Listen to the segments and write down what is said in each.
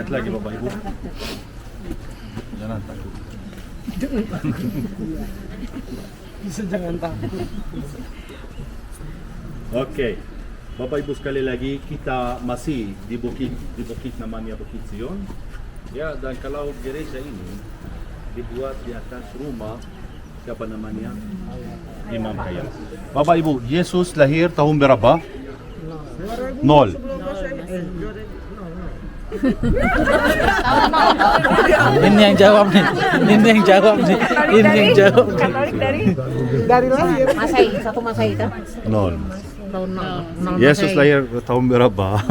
Dikit lagi Bapak Ibu. Jangan takut. Jangan takut. Oke. Bapak Ibu sekali lagi, kita masih di bukit namanya Bukit Sion. Ya, dan kalau gereja ini dibuat di atas rumah siapa namanya? Imam Kaya. Bapak Ibu, Yesus lahir tahun berapa? Nol. Ini yang jawab nih. Ini yang jawab nih. Ini yang jawab nih. Katolik Dari lahir. Masehi, satu Masehi kan? Nol. Tahun nol Yesus Masehi. lahir tahun berapa?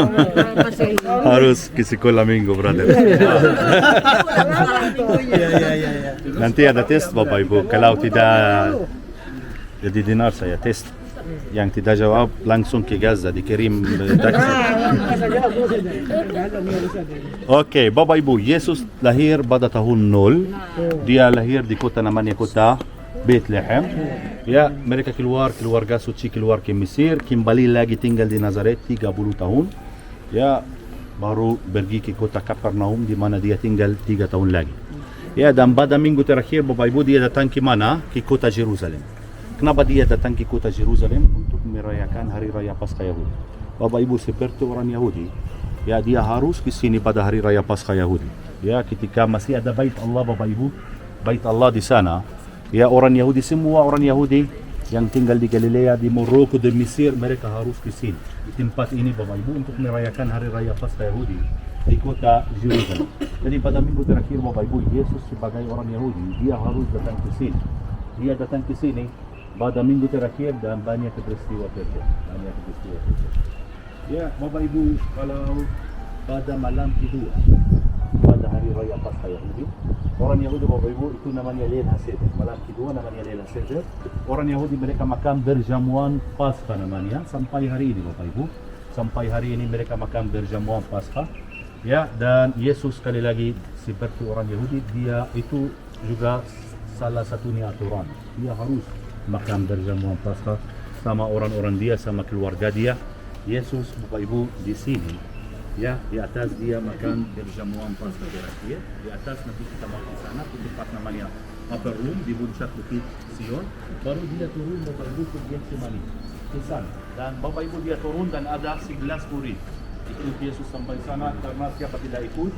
Masehi. Harus ke sekolah minggu, brother. Nanti ada tes Bapak Ibu. Kalau tidak jadi dinar saya tes. Yang tidak jawab langsung ke Gaza dikirim taksi. Oke, Bapak Ibu, Yesus lahir pada tahun 0. Dia lahir di kota namanya kota Bethlehem. Ya, mereka keluarga suci keluar ke Mesir, kembali lagi tinggal di Nazaret 30 tahun. Ya, baru pergi ke kota Kapernaum di mana dia tinggal 3 tahun lagi. Ya, dan pada minggu terakhir Bapak Ibu dia datang ke mana? Ke kota Jerusalem. Kenapa dia datang ke kota Jerusalem? Untuk merayakan hari raya Paskah Yahudi. Bapak Ibu, seperti orang Yahudi, ya dia harus ke sini pada hari raya Paskah Yahudi. Ya, ketika masih ada bait Allah Bapak Ibu, bait Allah di sana. Ya, orang Yahudi, semua orang Yahudi yang tinggal di Galilea, di Maroko, di Mesir, mereka harus ke sini. Di tempat ini Bapak Ibu untuk merayakan hari raya Paskah Yahudi di kota Jerusalem. Jadi pada minggu terakhir Bapak Ibu, Yesus sebagai orang Yahudi, dia harus datang ke sini. Dia datang ke sini pada minggu terakhir dan banyak peristiwa terjadi. Ya, Bapak Ibu, kalau pada malam kedua pada hari raya Paskah Yahudi, orang Yahudi Bapak Ibu itu namanya Lail HaSeder. Malam kedua namanya Lail HaSeder. Orang Yahudi mereka makan berjamuan Paskah namanya sampai hari ini Bapak Ibu. Sampai hari ini mereka makan berjamuan Paskah. Ya, dan Yesus sekali lagi seperti orang Yahudi, dia itu juga salah satunya aturan. Dia harus makan berjamuan Paskah sama orang-orang dia, sama keluarga dia. Yesus Bapak Ibu di sini, ya di atas dia makan berjamuan Paskah terakhir. Di atas nanti kita makan sana di tempat namanya Upper Room di puncak Bukit Sion. Baru dia turun Bapak Ibu ke Getsemani di sana. Dan Bapak Ibu dia turun dan ada 11 murid. Ikut Yesus sampai sana karena siapa tidak ikut?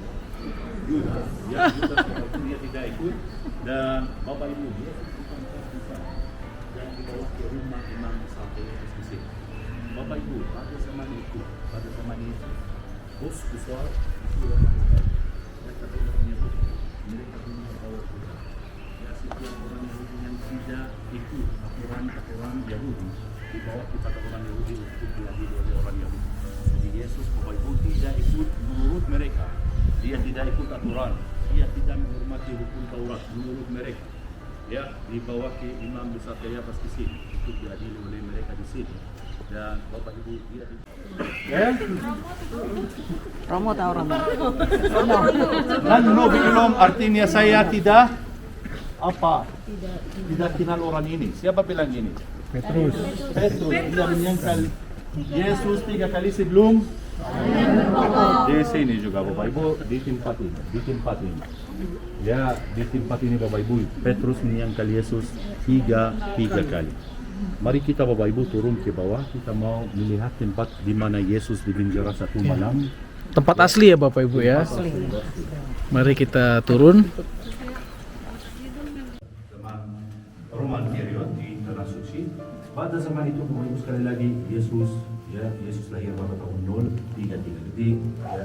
Yudas. Ya, Yudas dia tidak ikut. Dan Bapak Ibu dia dibawa ke rumah Imam Syafi'i di sini. Bapak Ibu, pada zaman itu, bos besar itu mereka menyebut mereka punya bawa kuda. Ya, setiap orang Yahudi yang tidak ikut aturan Yahudi dibawa kepada orang Yahudi untuk diadili oleh orang Yahudi. Jadi Yesus Bapak Ibu tidak ikut menurut mereka. Dia tidak ikut aturan. Dia tidak menghormati hukum Taurat menurut mereka. Ya, dibawa ke Imam besar Kayafas ke sini untuk diadili oleh mereka di sini. Dan Bapak Ibu dia ya. Romo tahu Romo. Nano belum artinya saya tidak apa? Tidak kenal orang ini. Siapa bilang ini? Petrus. Dia menyangkal Yesus 3 kali sebelum di sini juga Bapak Ibu di tempat ini. Ya, di tempat ini Bapak Ibu, Petrus menyangkal Yesus tiga kali. Mari kita Bapak Ibu turun ke bawah, kita mau melihat tempat di mana Yesus dipenjara satu malam. Tempat asli ya Bapak Ibu ya. Mari kita turun. Zaman Roman period di Tanah Suci. Pada zaman itu Bapak Ibu sekali lagi Yesus lahir pada tahun 033. Jadi ya,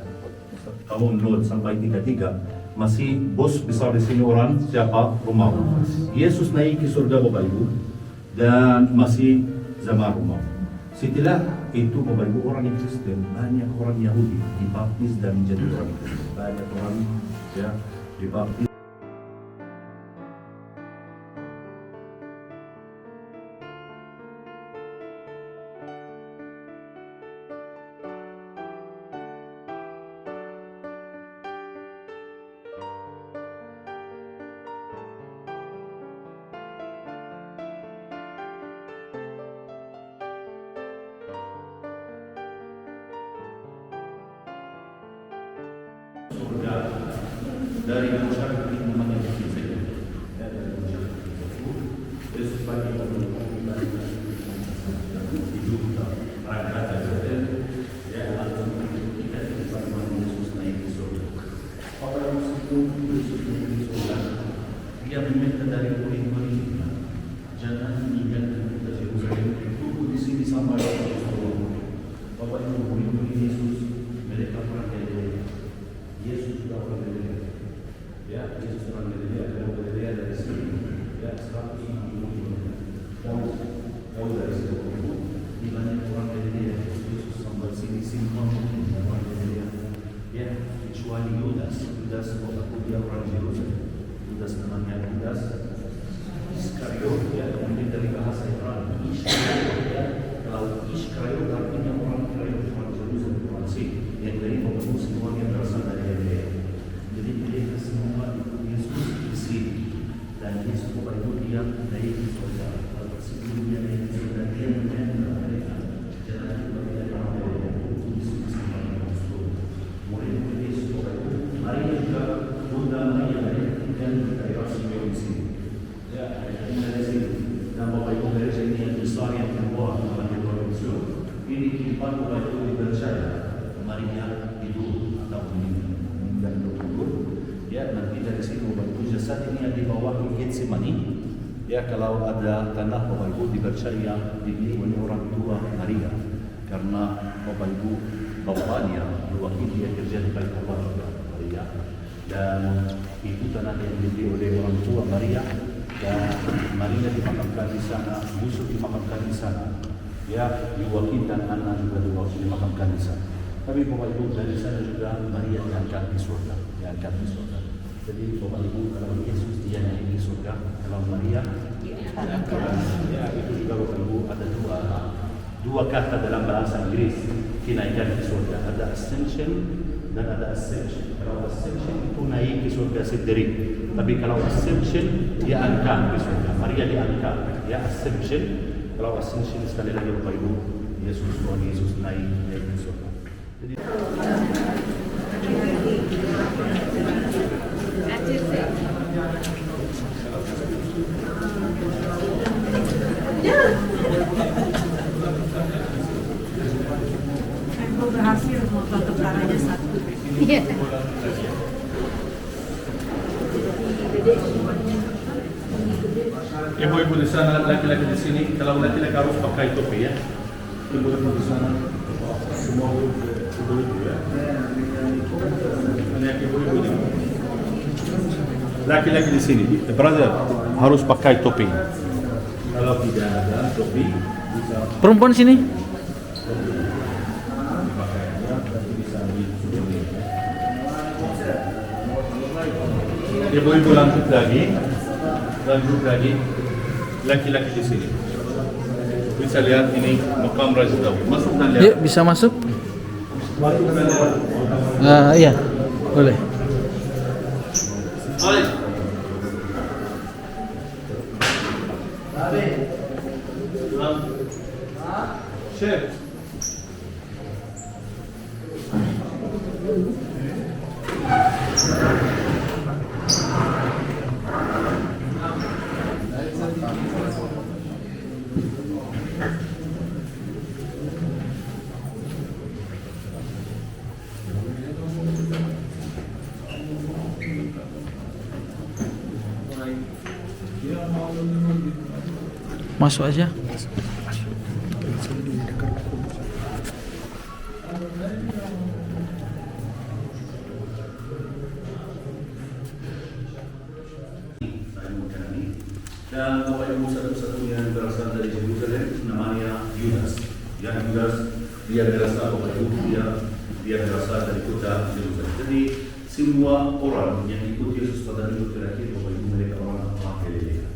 tahun 0 sampai 33 masih bos besar di sini orang siapa? Romawi. Yesus naik ke surga Bapak Ibu dan masih zaman Romawi. Setelah itu Bapak Ibu orang yang Kristen, banyak orang Yahudi dibaptis dan menjadi orang Kristen. Banyak orang ya dibaptis. surga dari masyarakat yang namanya Yesus. Yesus bagi hidup rakyat dan ya kita bagaimana Yesus naik ke surga. Orang itu Yesus naik ke surga. Dia meminta dari murid-muridnya, jangan meninggalkan kita Yerusalem. Tunggu di sini sampai Bapak Ibu murid-murid Yesus, mereka orang Galilea. Yesus sudah orang Galilea. Ya, Yesus orang Galilea. Kalau Galilea dari sini, ya 160 km. Jauh dari situ. Di banyak orang Galilea. Yesus sampai sini semua orang Galilea. Ya, kecuali Yudas. Yudas waktu dia orang Yerusalem. Yudas namanya Yudas Iskariot. Ya, kemudian dari bahasa Ibrani Iskariot. Ya, kalau Iskariot artinya orang Yerusalem, orang sini. Yang dari pengurus semuanya berasal dari Galilea. Jadi mereka semua ikut Yesus di sini. Dan Yesus itu dia naik ke surga. Lalu sebelum dia naik ke surga, dia meminta mereka jangan bagi orang Galilea untuk di sini sampai masuk. Murid Yesus itu Maria juga Bunda Maria dan daerah Simeon di sini. Ya, ada di sini. Dan Bapak Ibu gereja ini yang besar yang kedua dalam revolusi. Ini kehidupan Bapak Ibu dipercaya. Maria hidup atau meninggal dulu. Ya, nanti dari sini Bapak Ibu jasad ini yang dibawa ke Getsemani. Ya, kalau ada tanah Bapak Ibu dipercaya dibeli oleh orang tua Maria, karena Bapak Ibu bapaknya wakil dia kerja di Bait Allah juga Maria, dan itu tanah yang dibeli oleh orang tua Maria, dan Maria dimakamkan di sana, Yusuf dimakamkan di sana. Ya, Yoakim dan Anna juga dimakamkan di sana. Tapi Bapak Ibu dari sana juga Maria diangkat di surga, Jadi Bapak Ibu kalau Yesus dia naik di surga, kalau Maria diangkat. Ya, itu juga Bapak Ibu ada dua kata dalam bahasa Inggris kenaikan di surga. Ada ascension dan ada ascension. Kalau ascension itu naik di surga sendiri, tapi kalau ascension dia angkat di surga. Maria diangkat. Ya, ascension. Kalau ascension sekali lagi Bapak Ibu, Tuhan Yesus naik di surga. Jadi Aku berhasil membuat keparanya satu. Iya. ibu-ibu di sana, laki-laki di sini, kalau laki-laki harus pakai topi ya. Ibu-ibu di sana, semua ibu-ibu ya. Banyak ibu-ibu di sini. Laki-laki di sini, brother, harus pakai topi. Kalau tidak ada topi, bisa Perempuan sini. dipakai aja, tapi bisa disuruh. Ibu-ibu lanjut lagi, laki-laki di sini. Bisa lihat ini makam Raja Daud. Masuk dan lihat. Yuk, bisa masuk? Masuk dan lihat. Iya, boleh. Hai. Chef. Masuk aja. Dan Bapak Ibu satu-satunya yang berasal dari Yerusalem namanya Yudas. Ya, Yudas dia berasal Bapak Ibu dia berasal dari kota Yerusalem. Jadi semua orang yang ikut Yesus pada minggu terakhir Bapak Ibu mereka orang Galilea.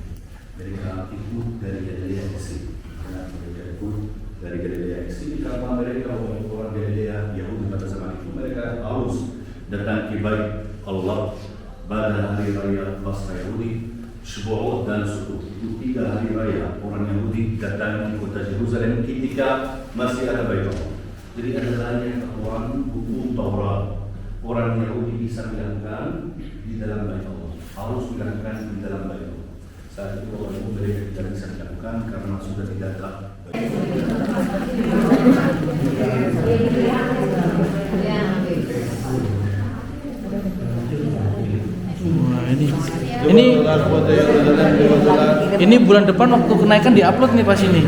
Mereka ikut dari Galilea ke sini. Ya, mereka ikut dari Galilea ke sini karena mereka orang Galilea Yahudi pada zaman itu mereka harus datang ke Bait Allah pada hari raya Paskah Yahudi. Syubu'ud dan Sukuk itu 3 hari raya orang Yahudi datang ke kota Yerusalem ketika masih ada Bait Allah. Jadi ada banyak aturan hukum Taurat orang Yahudi bisa melakukan di dalam bait Allah, harus melakukan di dalam bait Allah. Saat itu orang mereka tidak bisa melakukan karena sudah tidak ada. Wah, ini bulan depan waktu kenaikan diupload nih pas ini.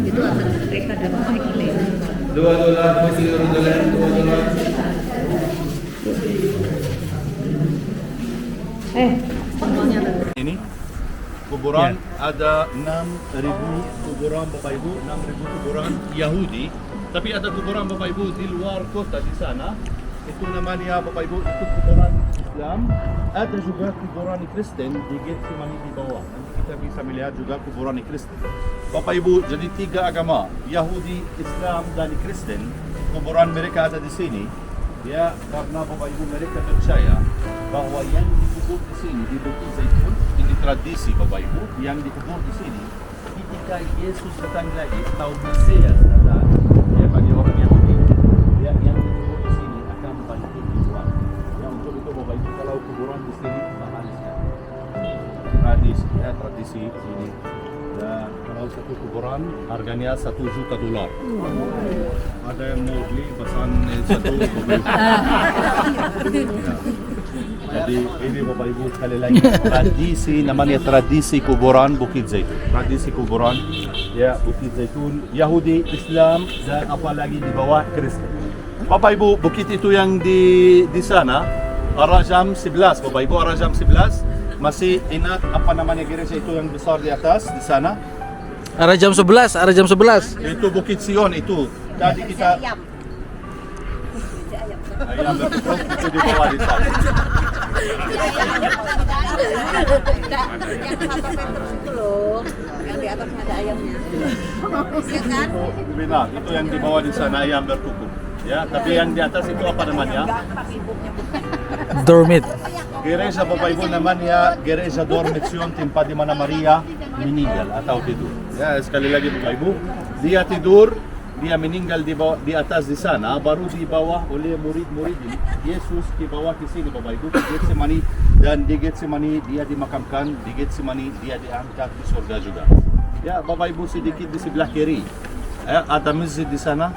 Itu akan mereka dapat nilai. Semuanya ada. Ini kuburan ada 6.000 kuburan Bapak Ibu, 6.000 kuburan Yahudi, tapi ada kuburan Bapak Ibu di luar kota di sana. Itu namanya Bapak Ibu itu kuburan Islam. Ada juga kuburan Kristen di Getsemani di bawah. Nanti kita bisa melihat juga kuburan Kristen. Bapak Ibu, jadi 3 agama, Yahudi, Islam dan Kristen. Kuburan mereka ada di sini. Ya, karena Bapak Ibu mereka percaya bahwa yang dikubur di sini di Bukit Zaitun, ini tradisi Bapak Ibu, yang dikubur di sini ketika Yesus datang lagi atau Mesias datang, ya bagi orang Yahudi, ya yang dikubur di sini akan bangkit di luar. Ya untuk itu Bapak Ibu kalau kuburan di sini mahal sekali. Tradisi, ya tradisi ini. Ya, kalau satu kuburan harganya $1 juta. Ada yang mau beli pesan satu mobil. Ya. Jadi ini Bapak Ibu sekali lagi tradisi, namanya tradisi kuburan Bukit Zaitun. Tradisi kuburan ya Bukit Zaitun, Yahudi, Islam dan apalagi di bawah Kristen. Bapak Ibu, bukit itu yang di sana arah jam 11. Bapak Ibu arah jam 11. Masih ingat apa namanya gereja itu yang besar di atas di sana? Arah jam 11, arah jam 11. Itu Bukit Sion itu. Tadi kita ayam berkumpul itu di bawah di sana. Yang apa Petrus itu loh, yang di atasnya ada ayamnya. Iya kan? Benar, itu yang di bawah di sana ayam berkuku. Ya, tapi yang di atas itu apa namanya? Dormit. Gereja Bapak Ibu namanya Gereja Dormition, tempat di mana Maria meninggal atau tidur. Ya, sekali lagi Bapak Ibu, dia tidur, dia meninggal di atas di sana, baru di bawah oleh murid-murid ini. Yesus di bawah ke sini Bapak Ibu, ke Getsemani, dan di Getsemani dia dimakamkan, di Getsemani dia diangkat di surga juga. Ya, Bapak Ibu sedikit di sebelah kiri. Ya, ada masjid di sana.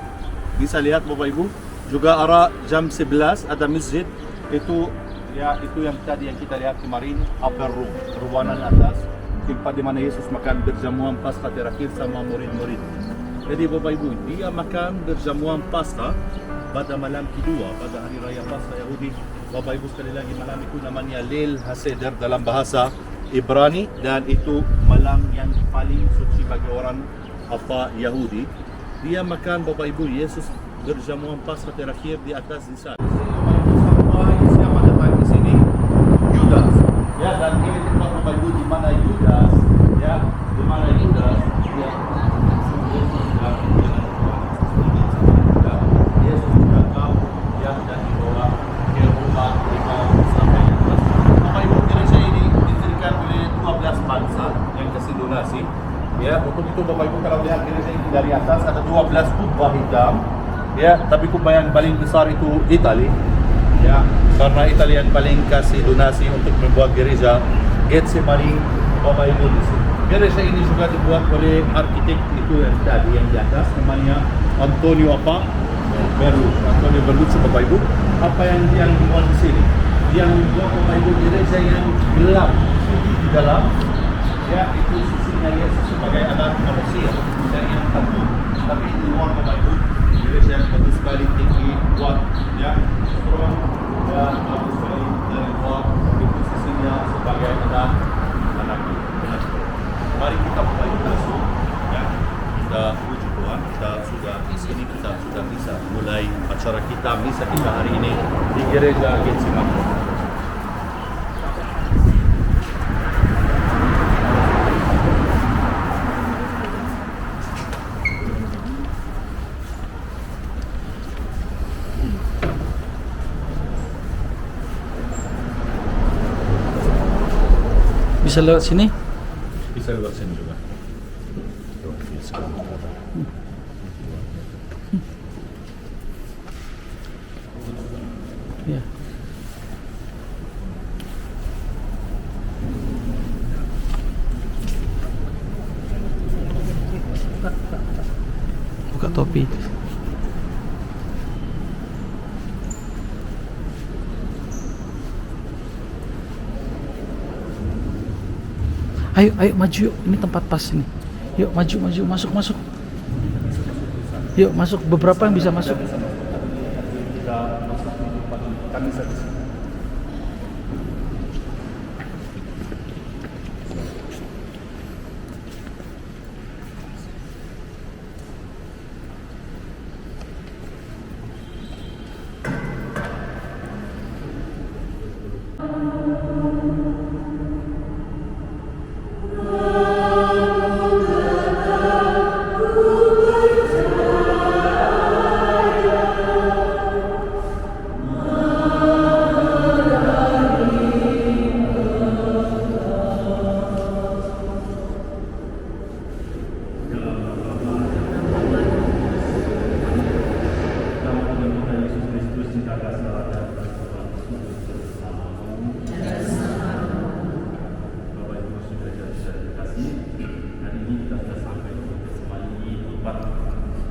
Bisa lihat Bapak Ibu, juga arah jam 11 ada masjid itu. Ya, itu yang tadi yang kita lihat kemarin, upper room, ruangan atas, tempat di mana Yesus makan berjamuan Paskah terakhir sama murid-murid. Jadi Bapak Ibu, dia makan berjamuan Paskah pada malam kedua, pada hari raya Paskah Yahudi. Bapak Ibu sekali lagi, malam itu namanya Leil HaSeder dalam bahasa Ibrani, dan itu malam yang paling suci bagi orang Yahudi. Dia makan Bapak Ibu, Yesus berjamuan Paskah terakhir di atas di sana. Siapa datang di sini? Yudas. Ya, dan ini tempat Bapak Ibu di mana Yudas, ya, di mana Yudas, ya, Yesus datang, ya, dan dibawa ke rumah Imam sampai yang atas. Bapak Ibu, gereja ini didirikan oleh 12 bangsa yang kasih donasi. Ya, untuk itu Bapak Ibu kalau lihat gereja ini dari atas ada 12 kubah hitam. Ya, tapi kubah yang paling besar itu Italia. Ya, karena Italia yang paling kasih donasi untuk membuat gereja Getsemani Bapak Ibu di sini. Gereja ini juga dibuat oleh arsitek itu yang tadi yang di atas, namanya Antonio Berlucci. Antonio Berlucci Bapak Ibu. Apa yang dia buat di sini? Dia membuat Bapak Ibu gereja yang gelap, suci di dalam. Ya, itu sisinya Yesus sebagai anak manusia dan yang satu. Tapi di luar Bapak Ibu, gereja yang bagus sekali, tinggi, kuat, ya, strong, dan bagus sekali dari luar. Itu sisinya sebagai anak. Mari kita mulai masuk, ya. Kita puji Tuhan, kita sudah di sini, kita sudah bisa mulai acara kita, misa kita hari ini di gereja Getsemani. bisa lewat sini? Bisa lewat sini juga. Tuh, ini sekarang. Ya. Buka topi. Ayo, ayo maju yuk. Ini tempat pas ini. Yuk maju, maju, masuk, masuk. Yuk masuk. Beberapa yang bisa masuk. Kami servis.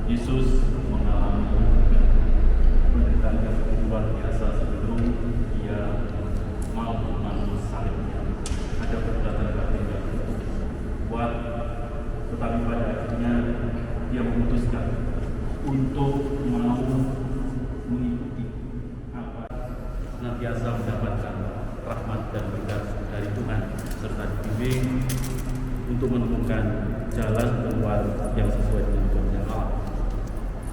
Yesus mengalami penderitaan yang luar biasa sebelum dia mau menanggung salibnya. Ada perbuatan batin yang kuat, tetapi pada akhirnya dia memutuskan untuk mau mengikuti apa senantiasa mendapatkan rahmat dan berkat dari Tuhan serta dibimbing untuk menemukan jalan keluar yang sesuai dengan kehendak Allah.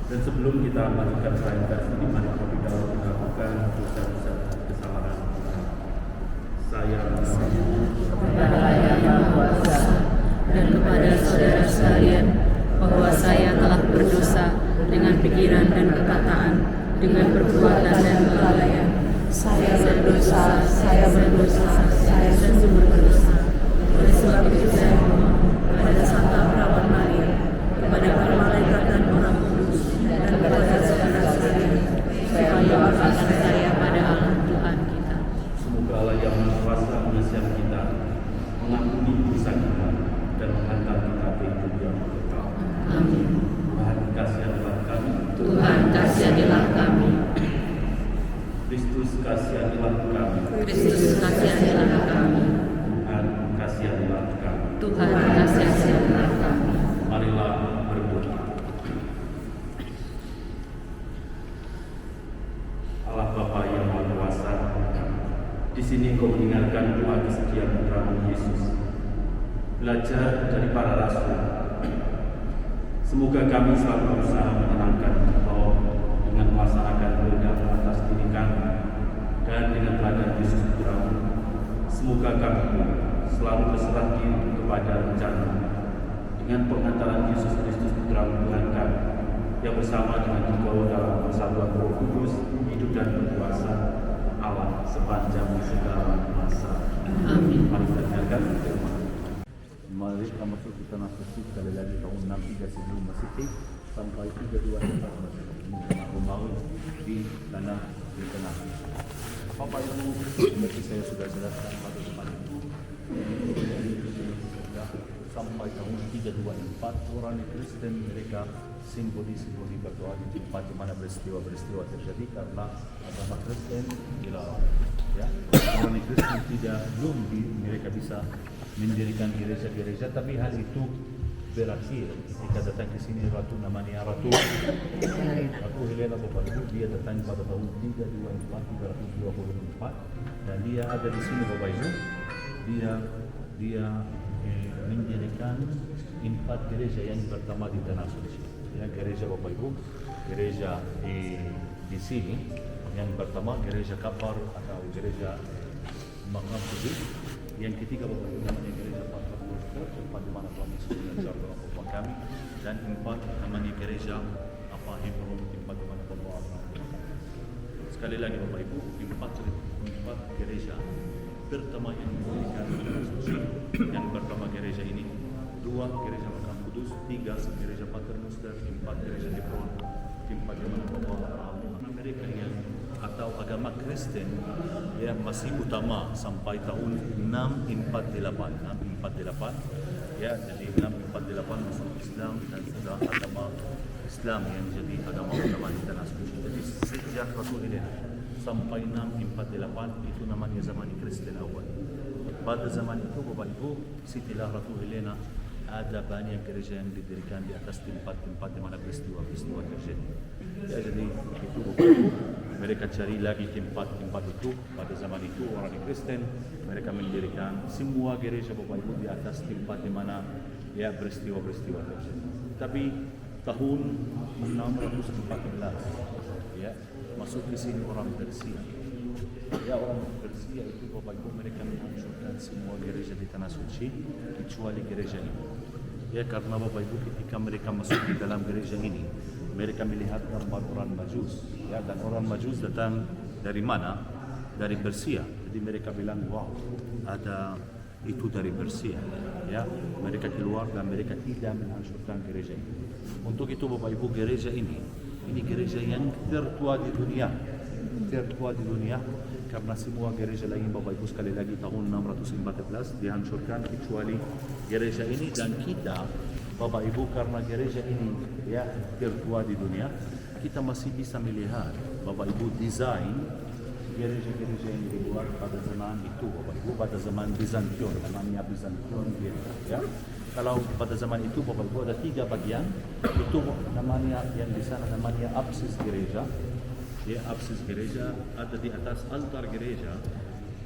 Dan sebelum kita melakukan perayaan ini, mari terlebih dahulu kita lakukan dosa-dosa kesalahan kita. Saya kepada Yang Maha Kuasa dan kepada saudara sekalian bahwa saya telah berdosa dengan pikiran dan perkataan, dengan perbuatan dan kelalaian. Saya berdosa, saya sungguh berdosa. Oleh sebab itu saya mohon kepada Santa Perawan Maria, kepada para malaikat dan orang kudus, dan kepada saudara sekalian, supaya maafkan saya pada Allah Tuhan kita. semoga Allah yang Maha Kuasa mengasihi kita, mengampuni dosa kita, dan menghantar kita ke hidup yang kekal. Amin. Tuhan kasihanlah kami. Tuhan kasihanilah kami. Kristus kasihanlah kami. Kristus kasihanilah kami. Tuhan kasihanlah kami. Tuhan kasihanilah kami. Marilah berdoa. Allah Bapa yang Maha Kuasa, di sini Kau mendengarkan doa kesekian putra-Mu Yesus. Belajar dari para rasul. Semoga kami selalu berusaha menyenangkan Engkau dengan melaksanakan kehendak atas diri kami dan dengan teladan Yesus putra-Mu. Semoga kami selalu berserah diri kepada rencana dengan pengantaran Yesus Kristus putra-Mu Tuhan kami, yang bersama dengan Engkau dalam persatuan Roh Kudus, hidup dan berkuasa Allah sepanjang segala masa. Amin. Mari kita dengarkan firman. Mari kita masuk ke tanah suci sekali lagi tahun 63 sebelum Masehi sampai 32 tanah Romawi di tanah Bapak Ibu, seperti saya sudah jelaskan pada depan ini, sampai tahun 324 orang Kristen mereka simbolis berdoa di tempat di mana peristiwa-peristiwa terjadi karena agama Kristen dilarang. Ya, orang Kristen belum mereka bisa mendirikan gereja-gereja, tapi hal itu berakhir ketika datang ke sini Ratu namanya Ratu Helena Bapak Ibu. Dia datang pada tahun 324 dan dia ada di sini Bapak Ibu. Dia mendirikan 4 gereja yang pertama di tanah suci. Ya, gereja Bapak Ibu, gereja di sini yang pertama gereja Kapar atau gereja Makam Kudus. Yang ketiga Bapak Ibu namanya gereja Patriark tempat di mana Tuhan Yesus mengajar dalam khotbah kami, dan 4 namanya gereja Hebron tempat di mana pembawa. Sekali lagi Bapak Ibu, 4 gereja pertama yang diberikan yang pertama gereja ini, 2 gereja Makam Kudus, 3 gereja Paternoster, 4 gereja Hebron, 5 di mana Bapa Abraham. Mereka yang atau agama Kristen yang masih utama sampai tahun 648 ya, jadi 648 masuk Islam dan sudah agama Islam yang jadi agama utama di tanah suci. Jadi sejak Rasulullah sampai 648 itu namanya zaman Kristen awal. Pada zaman itu Bapak Ibu, setelah Rasulullah ada banyak gereja yang didirikan di atas tempat-tempat di mana peristiwa terjadi. Ya, jadi itu Bapak Ibu, mereka cari lagi tempat-tempat itu. Pada zaman itu orang Kristen mereka mendirikan semua gereja Bapak Ibu di atas tempat di mana ya peristiwa-peristiwa terjadi. Tapi tahun 614 ya masuk ke sini orang Persia. Ya, orang Persia itu Bapak Ibu mereka menghancurkan semua gereja di tanah suci kecuali gereja ini. Ya, karena Bapak Ibu ketika mereka masuk di dalam gereja ini, mereka melihat gambar orang Majus. Ya, dan orang Majus datang dari mana? Dari Persia. Jadi mereka bilang, wow, ada itu dari Persia. Ya, mereka keluar dan mereka tidak menghancurkan gereja ini. Untuk itu Bapak Ibu gereja ini gereja yang tertua di dunia. Tertua di dunia karena semua gereja lain Bapak Ibu sekali lagi tahun 614 dihancurkan kecuali gereja ini. Dan kita Bapak Ibu karena gereja ini ya tertua di dunia, kita masih bisa melihat Bapak Ibu desain gereja-gereja yang dibuat pada zaman itu Bapak Ibu, pada zaman Bizantium, namanya Bizantium ya. Kalau pada zaman itu Bapak Ibu ada 3 bagian, itu namanya yang di sana namanya apsis gereja. Ya, apsis gereja ada di atas altar gereja.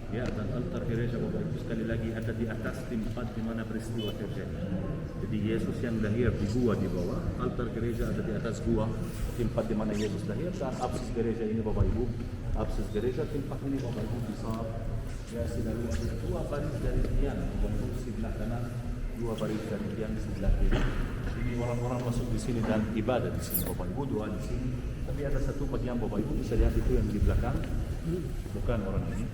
Ya, dan altar gereja Bapak Ibu sekali lagi ada di atas tempat di mana peristiwa terjadi. Jadi Yesus yang lahir di gua di bawah, altar gereja ada di atas gua, tempat di mana Yesus lahir. Dan apsis gereja ini Bapak Ibu, apsis gereja tempat ini Bapak Ibu besar. Ya, sudah 2 baris dari tiang untuk sebelah kanan, 2 baris dari tiang sebelah kiri. Ini orang-orang masuk di sini dan ibadah di sini Bapak Ibu, doa di sini. Tapi ada satu bagian Bapak Ibu bisa lihat itu yang di belakang, bukan orang ini.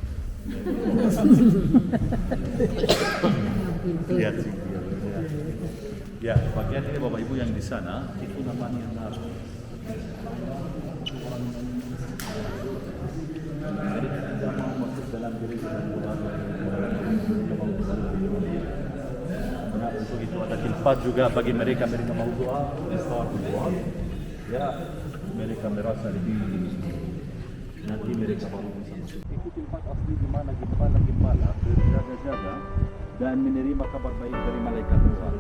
Lihat sih. Ya, bagian ini Bapak Ibu yang di sana itu namanya nar. Mereka tidak mau masuk dalam gereja dan nah, untuk itu ada tempat juga bagi mereka mau doa, besar doa. Ya, mereka merasa lebih nanti mereka baru bisa masuk. Itu tempat asli di mana gembala berjaga-jaga dan menerima kabar baik dari malaikat Tuhan.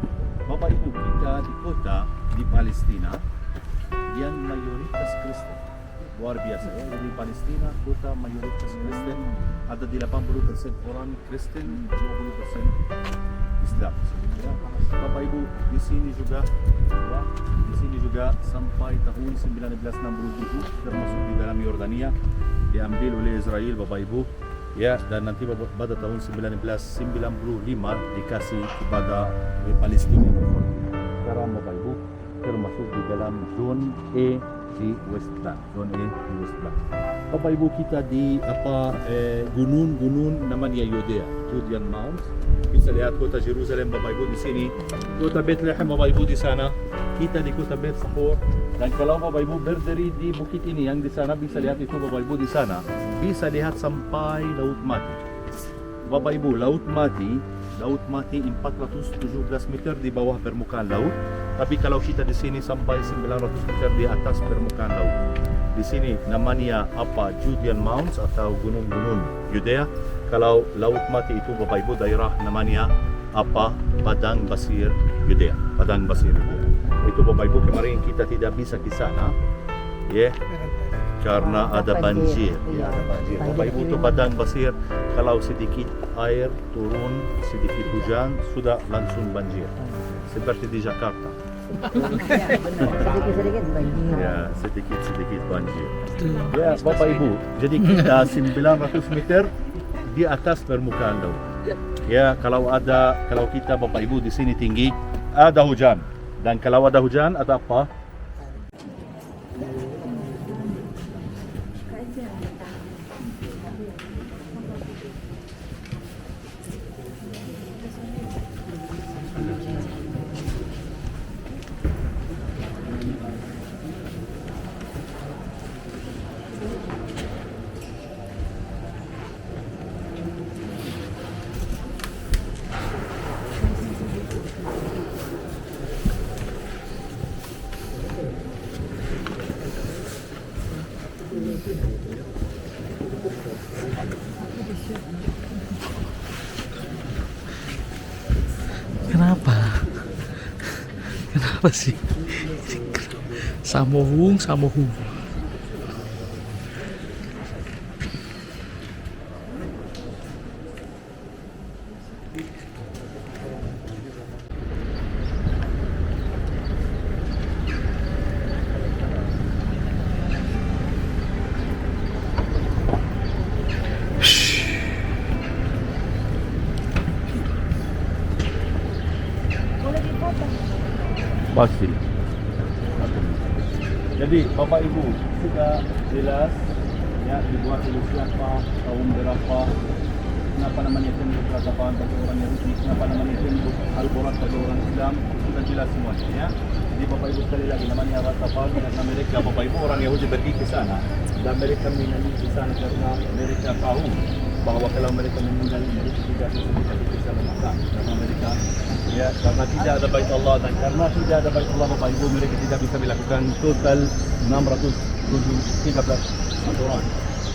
Bapak Ibu, kita di kota di Palestina yang mayoritas Kristen. Luar biasa ya, di Palestina kota mayoritas Kristen, ada di 80% orang Kristen, 20% Islam. Ya, Bapak Ibu, di sini juga ya, di sini juga sampai tahun 1967 termasuk di dalam Yordania diambil oleh Israel Bapak Ibu. Ya, dan nanti pada tahun 1995 dikasih kepada Palestina. Sekarang Bapak Ibu termasuk di dalam zone E di West Bank, zone E di West Bank. Bapak Ibu kita di gunung-gunung namanya Yudea, Judean Mounts. Bisa lihat kota Jerusalem Bapak Ibu di sini, kota Bethlehem Bapak Ibu di sana, kita di kota Bet Sahor. Dan kalau Bapak Ibu berdiri di bukit ini yang di sana bisa lihat itu Bapak Ibu di sana, bisa lihat sampai Laut Mati. Bapak Ibu, Laut Mati 417 meter di bawah permukaan laut. Tapi kalau kita di sini sampai 900 meter di atas permukaan laut. Di sini namanya apa? Judean Mounts atau gunung-gunung Yudea. Kalau Laut Mati itu Bapak Ibu daerah namanya apa? Padang Pasir Yudea. Padang Pasir Yudea. Itu Bapak Ibu kemarin kita tidak bisa ke sana. Ya. Karena ada banjir. Ya, ada banjir. Bapak Ibu itu Padang Pasir kalau sedikit air turun, sedikit hujan sudah langsung banjir. Seperti di Jakarta. Sedikit-sedikit banjir. Ya, sedikit-sedikit banjir. Ya, Bapak Ibu, jadi kita 900 meter di atas permukaan laut. Ya, kalau kita Bapak Ibu di sini tinggi, ada hujan. Dan kalau ada hujan, ada apa? Kenapa? Kenapa sih? Samohung. Pasti. Jadi Bapak Ibu sudah jelas ya dibuat oleh siapa, tahun berapa, kenapa namanya tembok peradaban bagi orang Yahudi, kenapa namanya tembok Al-Quran bagi orang Islam, sudah jelas semuanya ya. Jadi Bapak Ibu sekali lagi namanya Ratafal karena mereka Bapak Ibu orang Yahudi pergi ke sana dan mereka menyanyi di sana karena mereka tahu bahwa kalau mereka meninggal mereka tidak bisa ke sana karena mereka ya karena tidak ada bait Allah dan karena tidak ada bait Allah Bapak Ibu mereka tidak bisa melakukan total 613 aturan.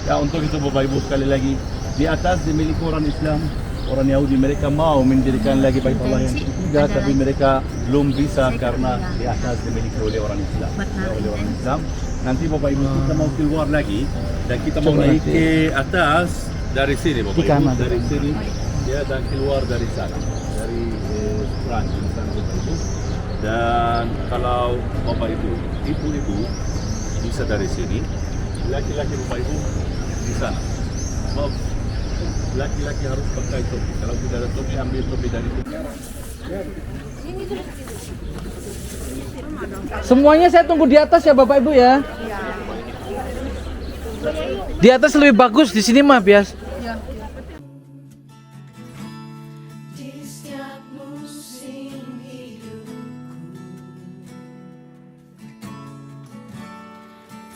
Ya untuk itu Bapak Ibu sekali lagi di atas dimiliki orang Islam, orang Yahudi mereka mau mendirikan lagi bait Allah yang ketiga tapi mereka belum bisa karena di atas dimiliki oleh orang Islam. Ya, oleh orang Islam. Nanti Bapak Ibu kita mau keluar lagi dan kita mau naik ke atas dari sini Bapak Ibu dari sini ya dan keluar dari sana dari front di sana Bapak Ibu. Dan kalau Bapak Ibu, ibu-ibu bisa dari sini, laki-laki Bapak Ibu di sana. Sebab laki-laki harus pakai topi. Kalau tidak ada topi, ambil topi dari sini. Semuanya saya tunggu di atas ya Bapak Ibu ya. Di atas lebih bagus, di sini mah bias. Di setiap musim hidupku,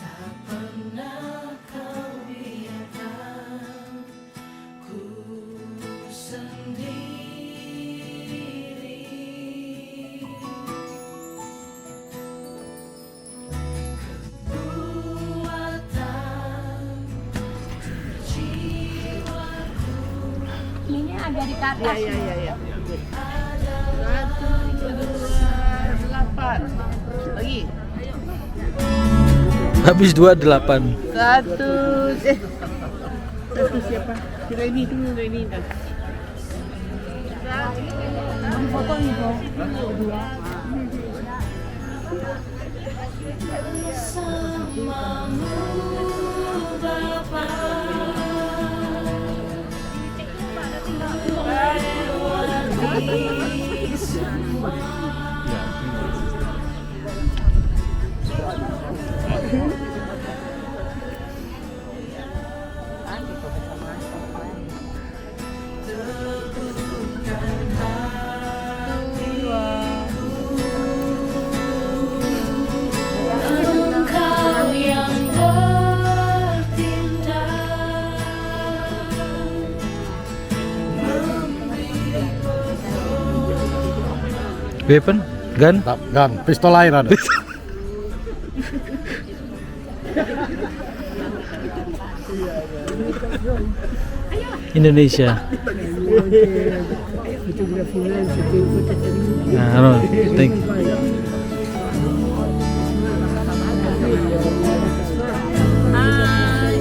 tak pernah kau biarkan ku sendiri. Ini agak di atas. Iya. 1, 2, 8. Lagi. Habis 28. 1. Satu siapa? Kita ini dulu, ini dah. Foto nih, Bro. Bersamamu Bapa, lewati semua. Engkau yang bertindak Weapon? Gun? Gun, pistol air ada. Indonesia. Nah, no, thank you.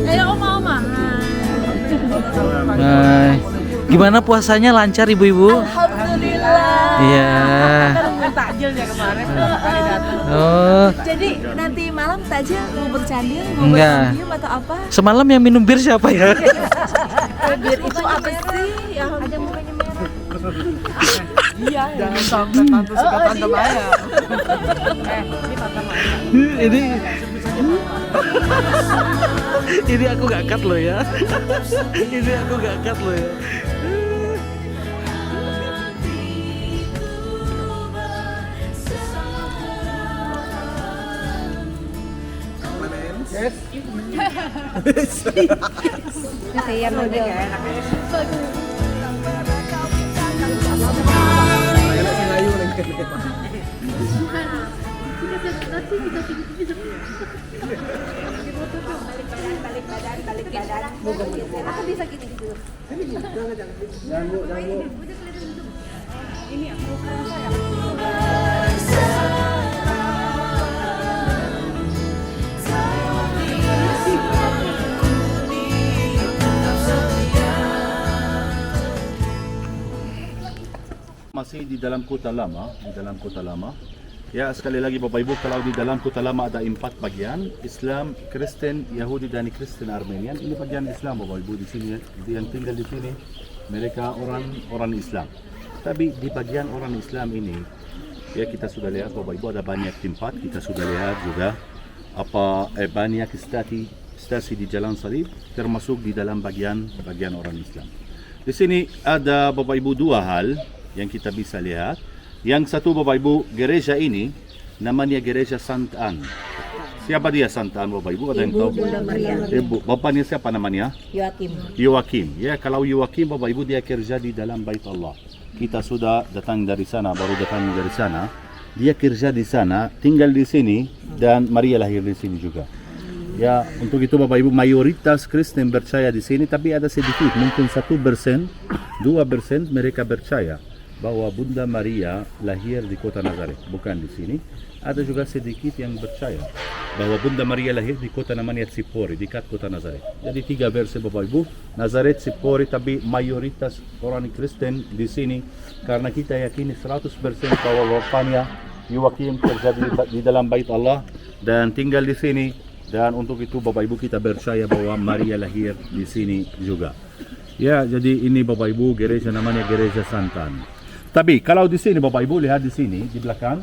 Ayo oma. Hai. Gimana puasanya, lancar ibu-ibu? Alhamdulillah. Iya. Takjilnya kemarin kali datang. Oh, Jadi nanti malam takjil mau bercandil, mau Enggak. berdiam atau apa? semalam yang minum bir siapa ya? Bir itu apa sih? Yang ada mukanya merah. Iya. Jangan sampai tante suka tante Maya. Ini tante Maya. Ini aku gak cut loh ya. Ini aku gak cut loh ya. Kasihan lo dia enak. Aku bisa gini gitu. Masih di dalam kota lama, Ya, sekali lagi Bapak Ibu, kalau di dalam kota lama ada 4 bagian, Islam, Kristen, Yahudi dan Kristen Armenian. Ini bagian Islam Bapak Ibu di sini, yang tinggal di sini mereka orang Islam. Tapi di bagian orang Islam ini, ya kita sudah lihat Bapak Ibu ada banyak tempat, kita sudah lihat juga banyak stasi di Jalan Salib, termasuk di dalam bagian orang Islam. Di sini ada Bapak Ibu 2 hal yang kita bisa lihat. Yang satu Bapak Ibu, gereja ini namanya gereja Santa Ann. Siapa dia Santa Ann Bapak Ibu? Ada yang tahu? Bunda Maria. Ibu, bapaknya siapa namanya? Yoakim. Ya, kalau Yoakim Bapak Ibu dia kerja di dalam Bait Allah. Kita sudah datang dari sana, baru datang dari sana. Dia kerja di sana, tinggal di sini dan Maria lahir di sini juga. Ya, untuk itu Bapak Ibu mayoritas Kristen percaya di sini, tapi ada sedikit, mungkin 1%, 2% mereka percaya bahwa Bunda Maria lahir di kota Nazaret, bukan di sini. Ada juga sedikit yang percaya bahwa Bunda Maria lahir di kota namanya Tsipori, dekat kota Nazaret. Jadi 3 versi Bapak Ibu, Nazaret, Tsipori, tapi mayoritas orang Kristen di sini karena kita yakini 100% bahwa bapaknya Yoakim kerja di dalam Bait Allah dan tinggal di sini. Dan untuk itu Bapak Ibu kita percaya bahwa Maria lahir di sini juga. Ya, jadi ini Bapak Ibu gereja namanya gereja Santa Ann. Tapi kalau di sini Bapak Ibu lihat di sini di belakang,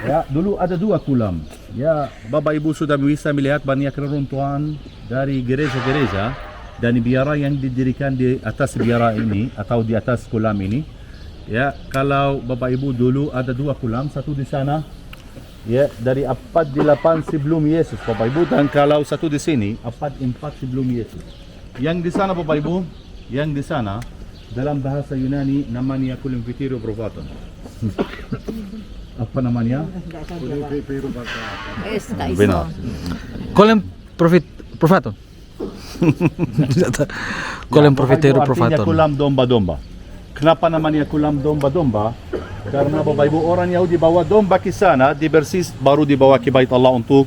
ya dulu ada 2 kolam. Ya, Bapak Ibu sudah bisa melihat banyak reruntuhan dari gereja-gereja dan biara yang didirikan di atas biara ini atau di atas kolam ini. Ya, kalau Bapak Ibu dulu ada 2 kolam, satu di sana. Ya, dari abad 8 sebelum Yesus Bapak Ibu, dan kalau satu di sini abad 4 sebelum Yesus. Yang di sana Bapak Ibu, yang di sana dalam bahasa Yunani namanya Kulimvitiru Provaton. Apa namanya? Benar. Kolem Profaton. Kolem Profitero Artinya Profaton. kolam domba-domba. Kenapa namanya kolam domba-domba? Karena Bapak Ibu orang Yahudi bawa domba ke sana, dibersis baru dibawa ke Bait Allah untuk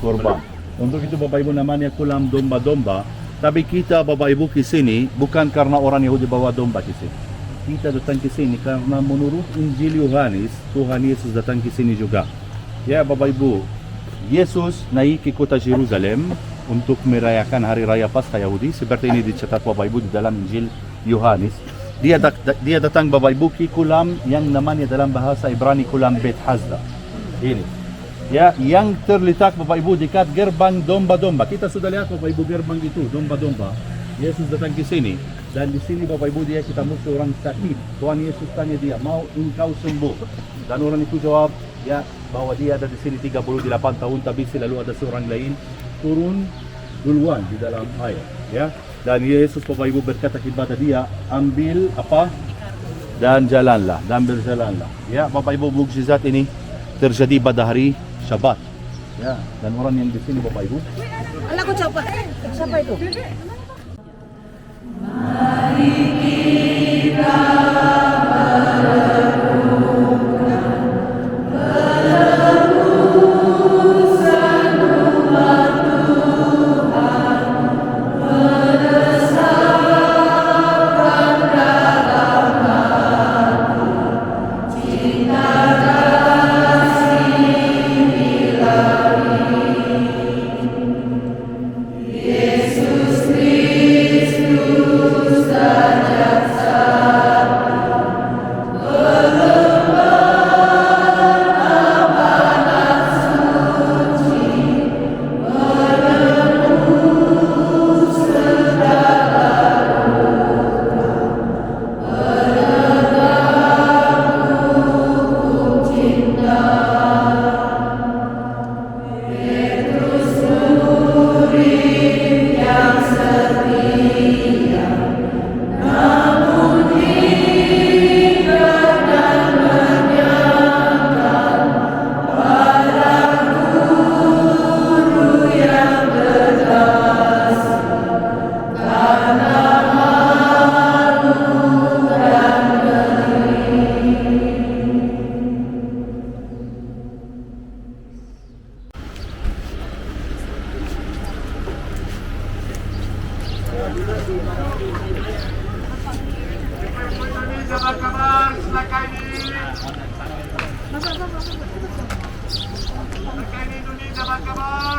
kurban. Untuk itu Bapak Ibu namanya kolam domba-domba. Tapi kita Bapak Ibu ke sini bukan karena orang Yahudi bawa domba ke sini. Kita datang ke sini karena menurut Injil Yohanes, Tuhan Yesus datang ke sini juga. Ya Bapak Ibu, Yesus naik ke kota Yerusalem untuk merayakan hari raya Paskah Yahudi. Seperti ini dicatat Bapak Ibu di dalam Injil Yohanes. Dia datang Bapak Ibu ke kolam yang namanya dalam bahasa Ibrani kolam Bet Hasda. Ini. Ya, yang terletak Bapak Ibu dekat gerbang domba-domba. Kita sudah lihat Bapak Ibu gerbang itu, domba-domba. Yesus datang ke sini dan di sini Bapak Ibu dia ketemu seorang sakit. Tuhan Yesus tanya dia, "Mau engkau sembuh?" Dan orang itu jawab, ya, bahwa dia ada di sini 38 tahun tapi selalu ada seorang lain turun duluan di dalam air, ya. Dan Yesus Bapak Ibu berkata kepada dia, "Ambil apa? Dan jalanlah, dan berjalanlah." Ya, Bapak Ibu mukjizat ini terjadi pada hari Syabat. Ya, dan orang yang di sini Bapak Ibu. Anakku siapa? Siapa itu? Yesus Kristus, Raja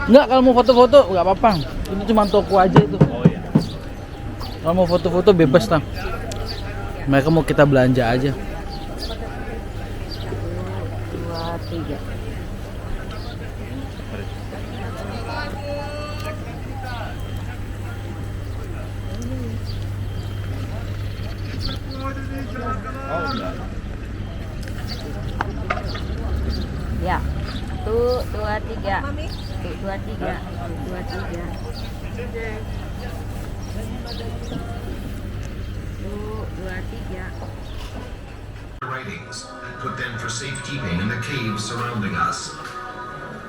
Enggak, kalau mau foto-foto nggak apa-apa. Ini cuma toko aja itu. Oh ya. Kalau mau foto-foto bebas lah. Mereka mau kita belanja aja. 2, 3. Oh enggak. Ya. 1, 2, 3. 2, 3. 2, 3. 2, 3. Writings and put them for safekeeping in the caves surrounding us.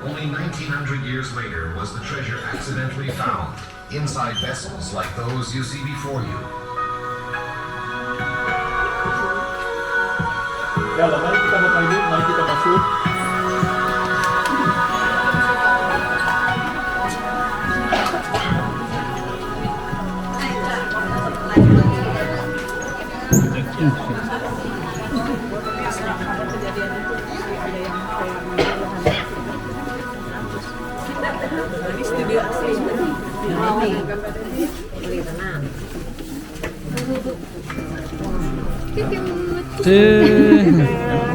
Only 1900 years later was the treasure accidentally found inside vessels like those you see before you. Ya, mari kita Bapak Ibu, mari kita masuk.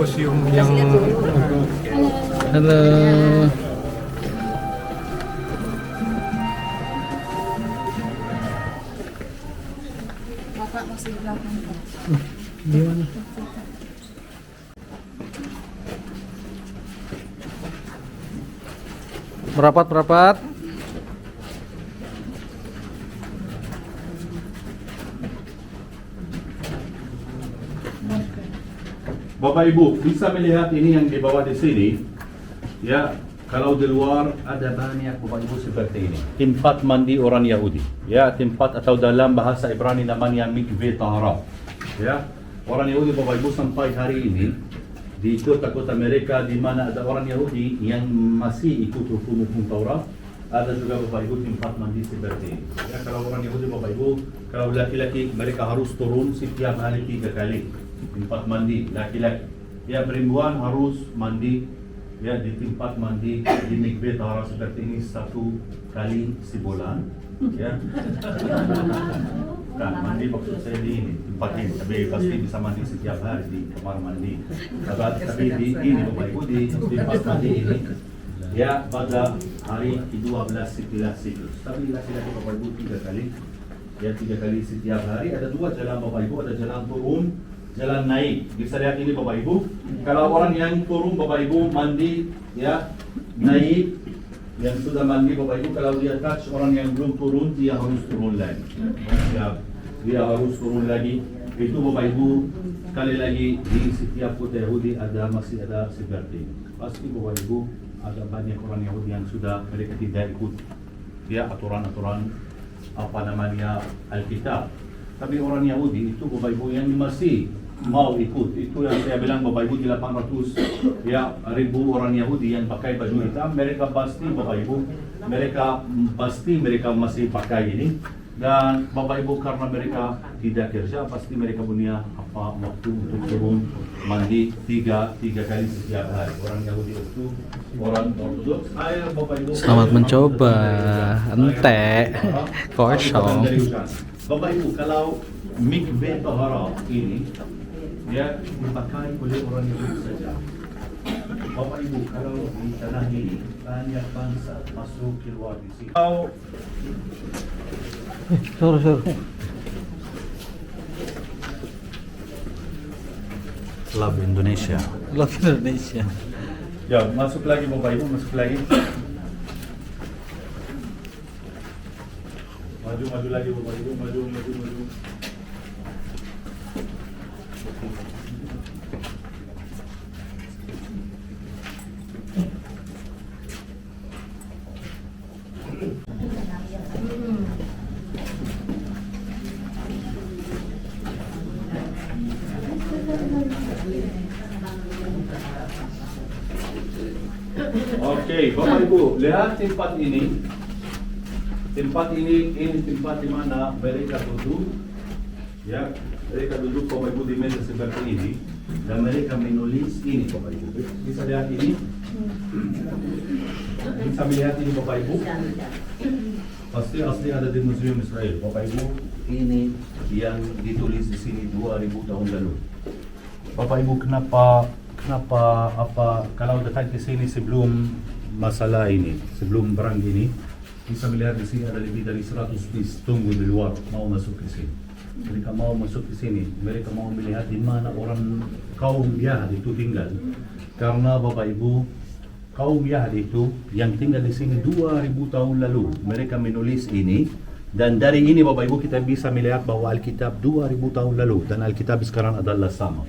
Museum yang halo. Gimana? Merapat. Bapak Ibu, bisa melihat ini yang di bawah di sini. Ya, kalau di luar ada banyak Bapak Ibu seperti ini. Tempat mandi orang Yahudi. Ya, tempat atau dalam bahasa Ibrani namanya mikveh tahara. Ya, orang Yahudi Bapak Ibu sampai hari ini di kota-kota mereka di mana ada orang Yahudi yang masih ikut hukum-hukum Taurat, ada juga Bapak Ibu tempat mandi seperti ini. Ya, kalau orang Yahudi Bapak Ibu, kalau laki-laki mereka harus turun setiap hari 3 kali. Tempat mandi laki-laki. Ya, perempuan harus mandi ya di tempat mandi di mikveh tahara seperti ini 1 kali sebulan. Ya. Kan mandi maksud saya di ini tempat ini, tapi pasti bisa mandi setiap hari di kamar mandi. Tapi di ini Bapak Ibu di tempat mandi ini ya pada hari ke-12 setelah siklus. Tapi laki-laki Bapak Ibu 3 kali. Ya 3 kali setiap hari. Ada 2 jalan Bapak Ibu, ada jalan turun, jalan naik. Bisa lihat ini Bapak Ibu. Kalau orang yang turun Bapak Ibu mandi ya naik, yang sudah mandi Bapak Ibu, kalau dia touch orang yang belum turun, dia harus turun lagi. Ya, dia harus turun lagi. Itu Bapak Ibu, sekali lagi di setiap kota Yahudi masih ada seperti ini. Pasti Bapak Ibu ada banyak orang Yahudi yang sudah mereka tidak ikut dia aturan-aturan apa namanya Alkitab. Tapi orang Yahudi itu Bapak Ibu yang masih mau ikut. Itu yang saya bilang Bapak Ibu 800 ya ribu orang Yahudi yang pakai baju hitam. Mereka pasti Bapak Ibu, mereka masih pakai ini. Dan Bapak Ibu karena mereka tidak kerja, pasti mereka punya waktu untuk turun mandi 3 kali setiap hari. Orang Yahudi itu orang Ortodoks. Ayo Bapak Ibu. Selamat mencoba. Ente. Kosong. Bapak Ibu, kalau mikveh tahara ini dia dipakai oleh orang Yahudi saja. Bapak Ibu, kalau di tanah ini banyak bangsa masuk keluar di sini. Suruh. Love Indonesia. Love Indonesia. Ya, masuk lagi Bapak Ibu, masuk lagi. Maju lagi Bapak Ibu, maju. Oke, Bapak Ibu, lihat tempat ini. Tempat ini tempat di mana mereka duduk. Ya, mereka duduk Bapak Ibu di meja seperti ini dan mereka menulis ini Bapak Ibu. Bisa lihat ini. Bisa melihat ini Bapak Ibu. Pasti asli ada di Museum Israel. Bapak Ibu, ini yang ditulis di sini 2000 tahun lalu. Bapak Ibu, kenapa kalau datang ke sini sebelum masalah ini, sebelum perang ini, bisa melihat di sini ada lebih dari 100 bis tunggu di luar mau masuk ke sini. Mereka mau masuk ke sini, mereka mau melihat di mana orang kaum Yahudi itu tinggal. Karena Bapak Ibu, kaum Yahudi itu yang tinggal di sini 2000 tahun lalu, mereka menulis ini, dan dari ini Bapak Ibu kita bisa melihat bahwa Alkitab 2000 tahun lalu dan Alkitab sekarang adalah sama.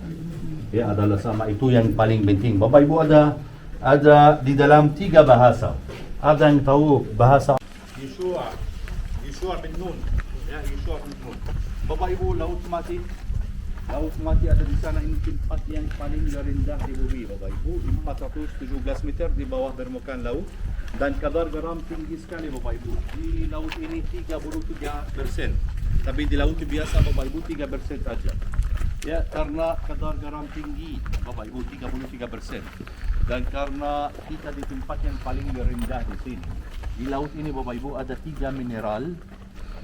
Ya, adalah sama, itu yang paling penting. Bapak Ibu, ada di dalam 3 bahasa. Ada yang tahu bahasa Yeshua bin Nun, ya, Yeshua bin Nun. Bapak Ibu, Laut Mati ada di sana. Ini tempat yang paling rendah di bumi Bapak Ibu, 417 meter di bawah permukaan laut, dan kadar garam tinggi sekali Bapak Ibu. Di laut ini 33%, tapi di laut biasa Bapak Ibu 3% saja. Ya, karena kadar garam tinggi Bapak Ibu 33%, dan karena kita di tempat yang paling rendah di sini. Di laut ini Bapak Ibu ada 3 mineral,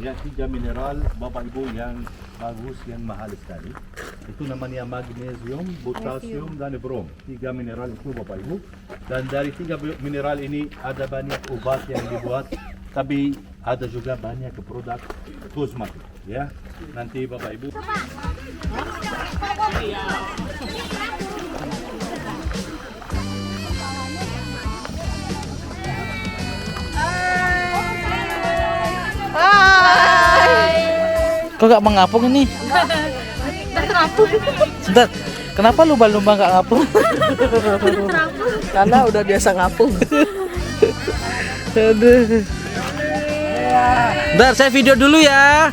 ya, 3 mineral Bapak Ibu yang bagus, yang mahal sekali. Itu namanya magnesium, potassium, dan brom. 3 mineral itu Bapak Ibu. Dan dari 3 mineral ini ada banyak obat yang dibuat, tapi ada juga banyak produk kosmetik, ya. Nanti Bapak Ibu. Kok gak mengapung ini? Sebentar, kenapa lumba-lumba gak ngapung? Karena udah biasa ngapung. Aduh. Bentar, saya video dulu ya.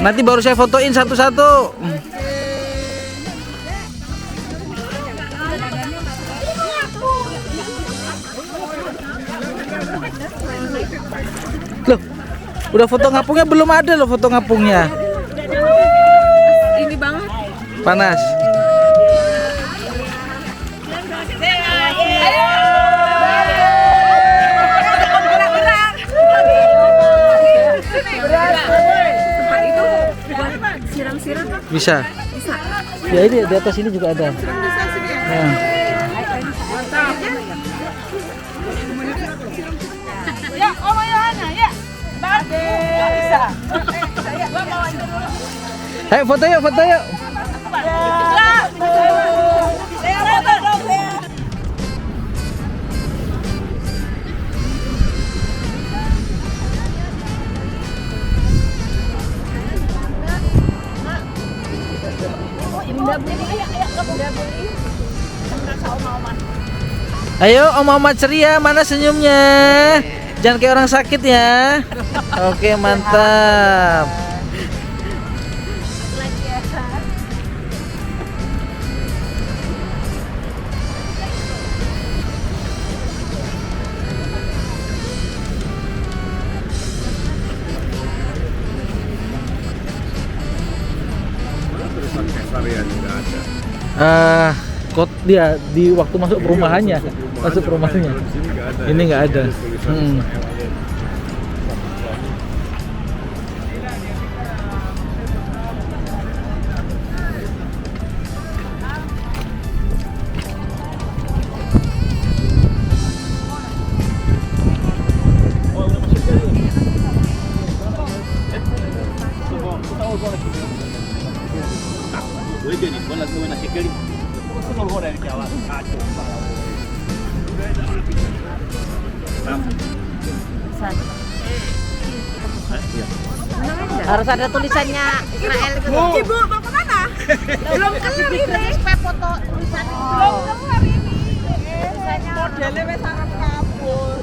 Nanti baru saya fotoin satu-satu. Loh, udah foto ngapungnya? Belum ada loh foto ngapungnya. Ini banget. Panas. Tempat itu buat siram-siram kan? Bisa. Bisa. Ya ini di atas ini juga ada. Bisa sini ya. Nah. Ya, Om Yohana, ya. Bisa. Ayo foto yuk, foto yuk. Ayo Om Ahmad ceria, mana senyumnya? Jangan kayak orang sakit ya. Oke, mantap. Dia di waktu masuk perumahannya, masuk perumahannya. Ini nggak ada. Harus ada tulisannya Israel gitu. Ibu mau kemana? Belum kelar ini. Supaya foto tulisannya. Belum kelar ini. Tulisannya modelnya wes arep kabur.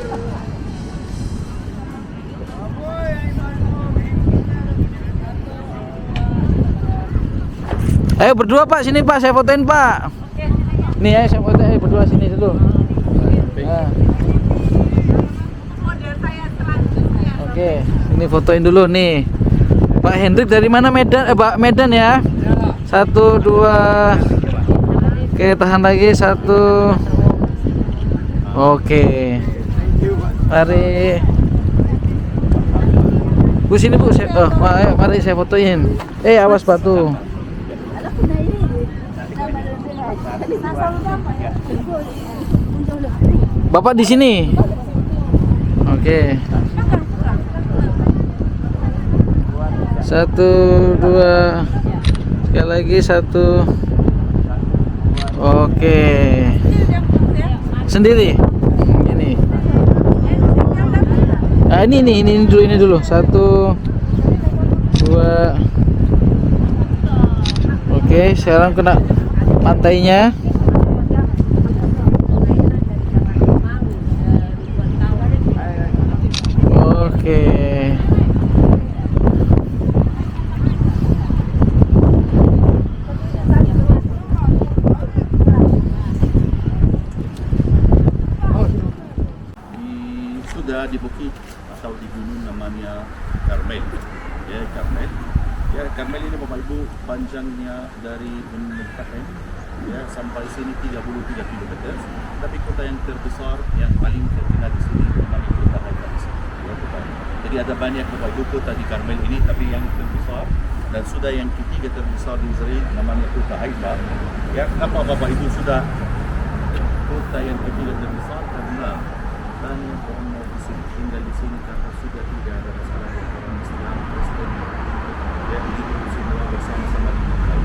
Ayo berdua Pak, sini Pak, saya fotoin Pak. Nih ayo saya fotoin, ayo berdua sini dulu. Nah. Oke, ini fotoin dulu nih. Pak Hendrik dari mana? Medan, Pak Medan ya. 1, 2. Oke, tahan lagi 1. Oke. Mari. Bu sini Bu, mari saya fotoin. Awas batu. Bapak di sini. Oke. 1, 2. Sekali lagi 1. Oke. Sendiri. Ini. Ah, ini dulu. 1, 2. Oke, sekarang kena pantainya. Oke. Sudah di bukit atau di gunung namanya Karmel. Ya, Karmel. Ya, Karmel ini Bapak Ibu panjangnya dari Gunung Multahem ya sampai sini 33 km. Tapi kota yang terbesar yang paling terkenal di sini namanya kota Haifa di sini. Ya, kota. Jadi ada banyak Bapak Ibu kota di Karmel ini, tapi yang terbesar dan sudah yang ketiga terbesar di Israel namanya kota Haifa. Ya, kenapa Bapak Ibu sudah kota yang ketiga terbesar? Karena banyak orang mau tinggal di sini karena sudah tidak ada masalah dengan orang Islam, Kristen. Ya, begitu semua bersama-sama dimakai.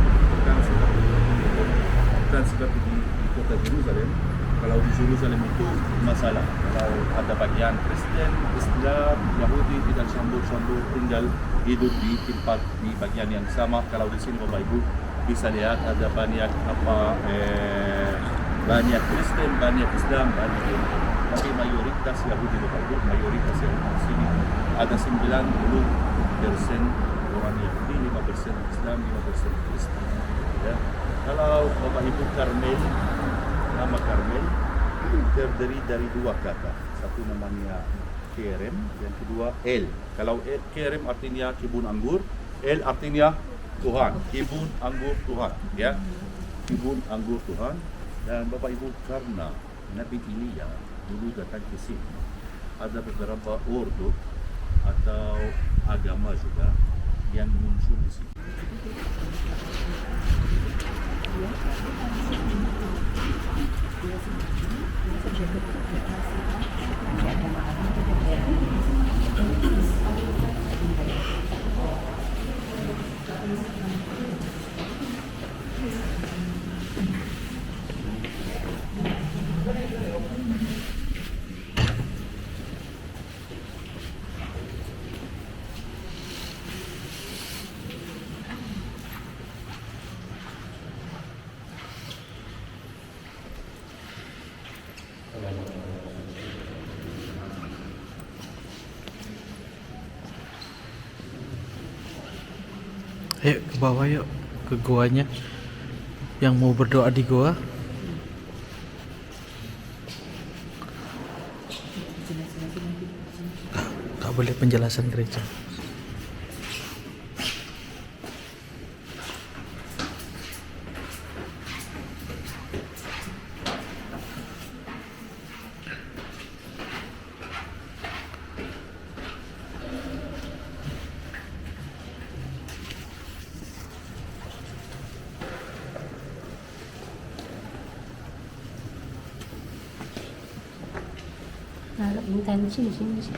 Bukan seperti di kota Yerusalem. Kalau di Yerusalem itu masalah. Kalau ada bagian Kristen, Islam, Yahudi tidak campur-campur, tinggal hidup di tempat di bagian yang sama. Kalau di sini Bapak Ibu bisa lihat ada banyak banyak Kristen, banyak Islam, banyak tapi mayoritas Yahudi Bapak Ibu, mayoritas Yahudi di sini ada 90% orang Yahudi, 5% Islam, 5% Kristen. Ya. Kalau Bapak Ibu Karmel, nama Karmel terdiri dari dua kata. Satu namanya Kerem, yang kedua El. Kalau El, Kerem artinya kebun anggur, El artinya Tuhan, kebun anggur Tuhan. Ya, kebun anggur Tuhan. Dan Bapak Ibu karena Nabi Elia dulu datang ke sini, ada beberapa ordo atau agama juga yang muncul di sini. Ayo ke bawah yuk, ke goanya. Yang mau berdoa di goa. Gak boleh penjelasan gereja. Intensi di sini sih.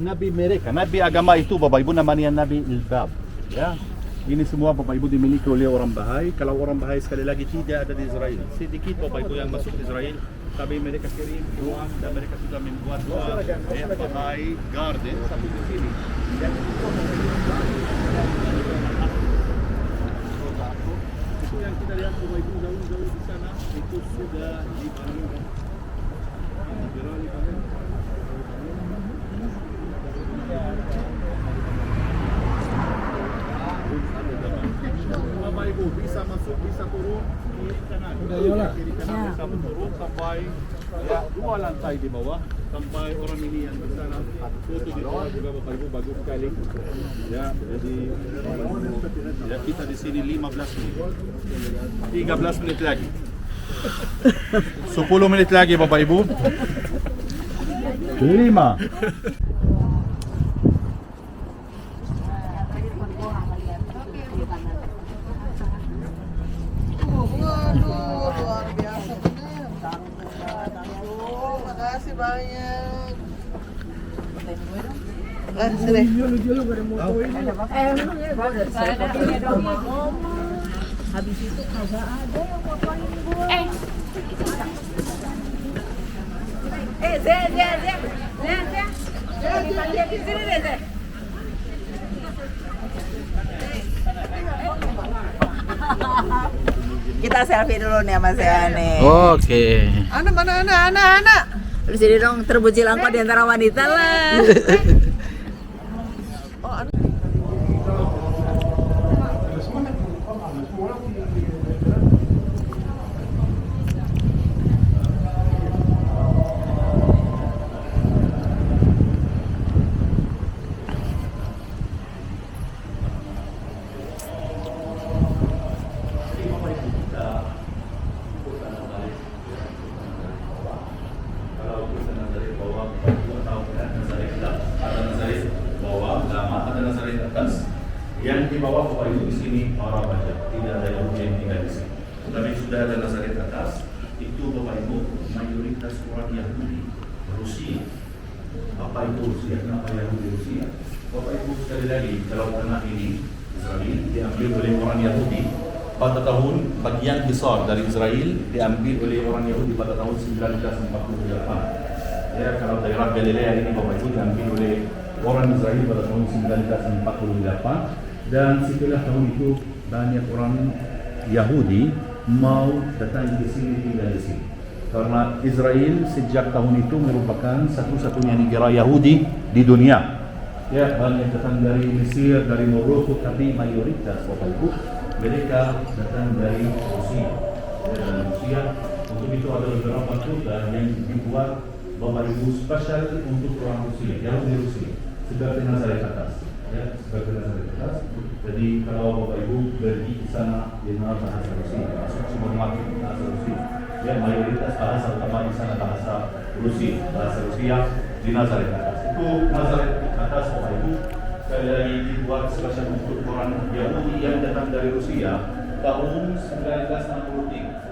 nabi mereka, nabi agama itu Bapak Ibu namanya Nabi Ilbab. Ya. Ini semua Bapak Ibu dimiliki oleh orang Bahai. Kalau orang Bahai sekali lagi tidak ada di Israel. Sedikit Bapak Ibu yang masuk Israel, tapi mereka kirim uang dan mereka sudah membuat dua Bahai Garden satu di sini. Itu yang kita lihat Bapak Ibu jauh-jauh di sana itu sudah dibangun. Bapak Ibu bisa masuk, bisa turun kiri kanan. Kiri kanan bisa turun sampai ya 2 lantai di bawah sampai orang ini yang di sana. Foto di bawah juga Bapak Ibu bagus sekali. Ya, jadi ya kita di sini 15 menit. 13 menit lagi. 10 menit lagi Bapak Ibu. 5. Luar biasa benar. Makasih banyak. Sini. Habis itu kagak ada yang fotoin gue. Dipanggil di sini deh, Zek. Kita selfie dulu nih sama nih. Oke. Anak mana anak. Habis ini dong terpuji langkah di antara wanita lah. Yang di bawah Bapak Ibu di sini orang banyak, tidak ada yang tinggal di sini. Tapi sudah ada Nazaret atas, itu Bapak Ibu mayoritas orang Yahudi Rusia. Apa itu Rusia? Kenapa Yahudi Rusia? Bapak Ibu sekali lagi, kalau tanah ini Israel diambil oleh orang Yahudi pada tahun bagian besar dari Israel diambil oleh orang Yahudi pada tahun 1948. Ya, kalau daerah Galilea ini Bapak Ibu diambil oleh orang Israel pada tahun 1948. Dan setelah tahun itu banyak orang Yahudi mau datang ke sini, tinggal di sini. Karena Israel sejak tahun itu merupakan satu-satunya negara Yahudi di dunia. Ya, banyak datang dari Mesir, dari Maroko, tapi mayoritas Bapak Ibu mereka datang dari Rusia. Ya, dari Rusia. Untuk itu ada beberapa kota yang dibuat Bapak Ibu spesial untuk orang Rusia, Yahudi Rusia, seperti Nazaret atas. Ya, seperti Nazaret atas. Jadi kalau Bapak Ibu pergi ke sana dengar bahasa Rusia, masuk semua makin bahasa Rusia. Ya, mayoritas bahasa utama di sana bahasa Rusia di Nazaret atas. Itu Nazaret atas Bapak Ibu sekali lagi dibuat spesial untuk orang Yahudi yang datang dari Rusia tahun 1963.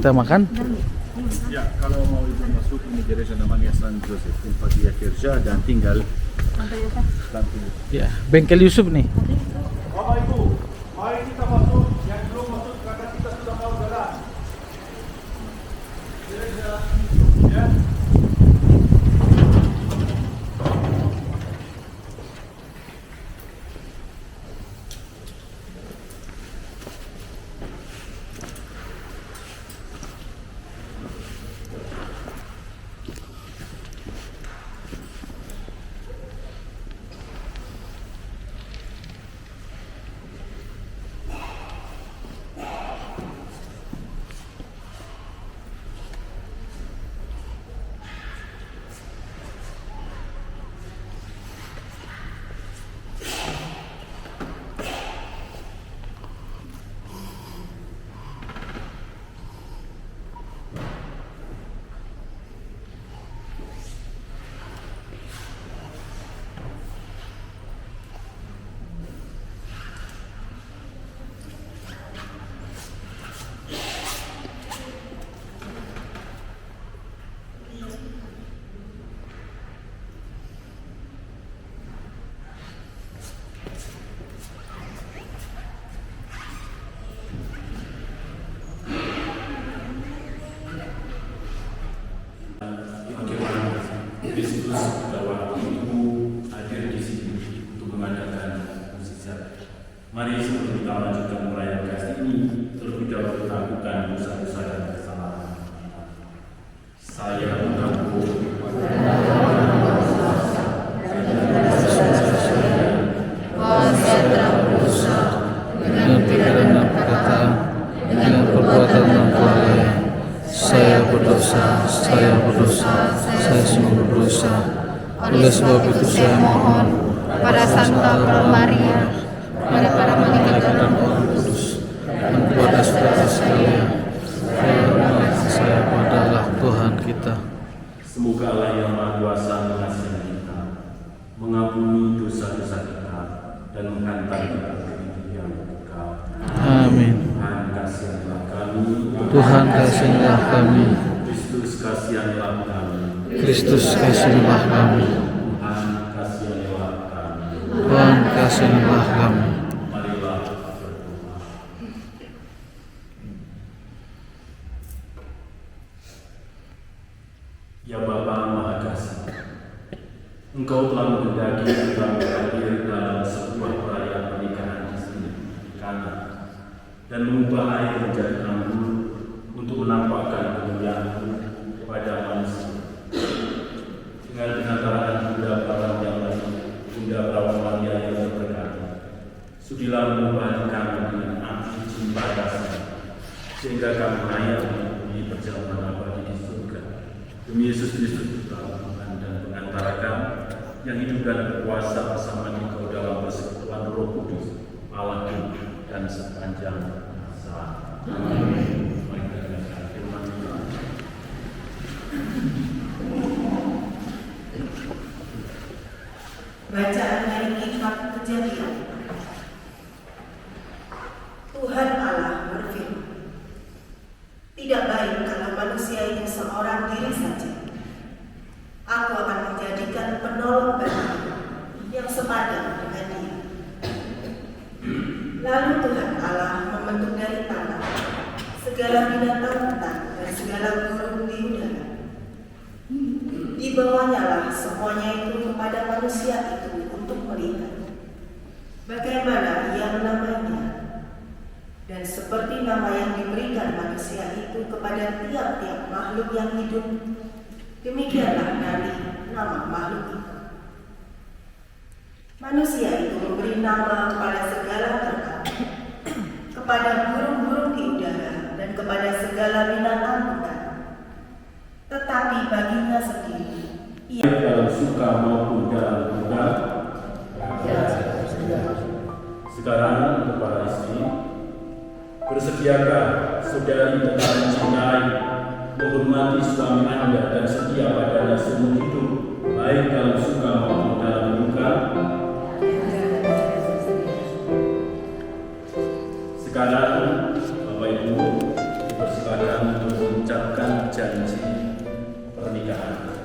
kita makan. Ya, kalau mau ibu masuk ini gereja namanya San Joseph, tempat dia kerja dan tinggal. Ya, bengkel Yusuf nih. Bapak Ibu, mari kita masuk. Yang belum masuk karena kita sudah mau jalan. Gereja, ya. Kristus pada waktu itu hadir di sini untuk mengadakan mukjizat. Mari sebelum kita melanjutkan merayakan kasih ini, terlebih dahulu lakukan dosa-dosa dan kesalahan. Saya mengaku bahwa saya telah berdosa dengan pikiran dan perkataan, dengan perbuatan dan kelalaian. Saya berdosa, saya sungguh berdosa. Oleh sebab itu saya mohon kepada Santa Maria, kepada para malaikat dan Roh Kudus, dan kepada saudara sekalian, tolonglah saya pada Allah Tuhan kita. semoga Allah yang Maha Kuasa mengasihi kita, mengampuni dosa-dosa kita, dan menghantar kita ke hidup yang kekal. Amin. Tuhan kasihanlah kami. Tuhan kasihilah kami. Kristus kasihanlah kami. Kristus kasihilah kami. Tuhan kasihanlah kami. Tuhan kasihilah kami. Marilah berdoa. Ya Bapa Maha Kasih, Engkau telah menghendaki kita hadir dalam sebuah perayaan pernikahan di sini, Kana, dan mengubah air menjadi anggur untuk menampakkan kemuliaan-Mu kepada manusia. Dengan pengantaraan Bunda Perawan yang lain, Bunda Perawan Maria yang terberkati, sudilah mengubah kami dengan api cinta kasih, sehingga kami layak mengikuti perjalanan abadi di surga. Demi Yesus Kristus Putra Tuhan dan pengantara kami, yang hidup dan berkuasa bersama Engkau dalam persekutuan Roh Kudus, Allah dan sepanjang masa. Amin. Mari kita dengarkan firman Tuhan. Bacaan dari kitab Kejadian. Tuhan Allah berfirman, tidak baik kalau manusia itu seorang diri saja. Aku akan menjadikan penolong baginya yang sepadan dengan dia. Lalu Tuhan Allah membentuk dari tanah segala binatang ternak dan segala burung di udara. Dibawanya lah semuanya itu kepada manusia itu untuk melihat bagaimana ia menamainya. Dan seperti nama yang diberikan manusia itu kepada tiap-tiap makhluk yang hidup, demikianlah dari nama makhluk itu. Manusia itu memberi nama kepada segala ternak, kepada burung-burung di udara, dan kepada segala binatang ternak. Tetapi baginya sendiri, ia dalam suka maupun dalam duka. Sekarang untuk para istri, bersediakah saudari tetap mencintai, menghormati suami Anda dan setia padanya seumur hidup, baik dalam suka maupun dalam duka? Sekarang Bapak Ibu dipersilakan untuk janji pernikahan.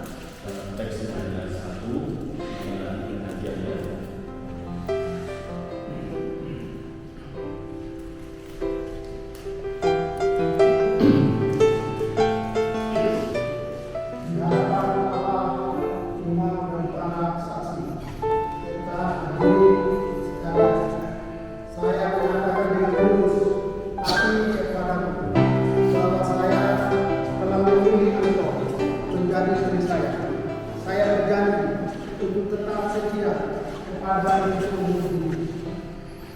Teks hanya satu, dengan pengajiannya.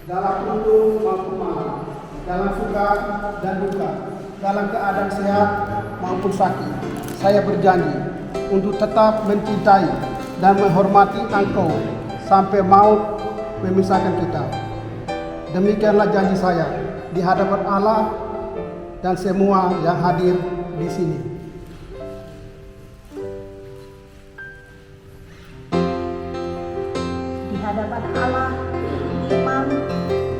dalam untung maupun malam, dalam suka dan duka, dalam keadaan sehat maupun sakit. Saya berjanji untuk tetap mencintai dan menghormati engkau sampai maut memisahkan kita. Demikianlah janji saya di hadapan Allah dan semua yang hadir di sini. Di hadapan Allah, imam,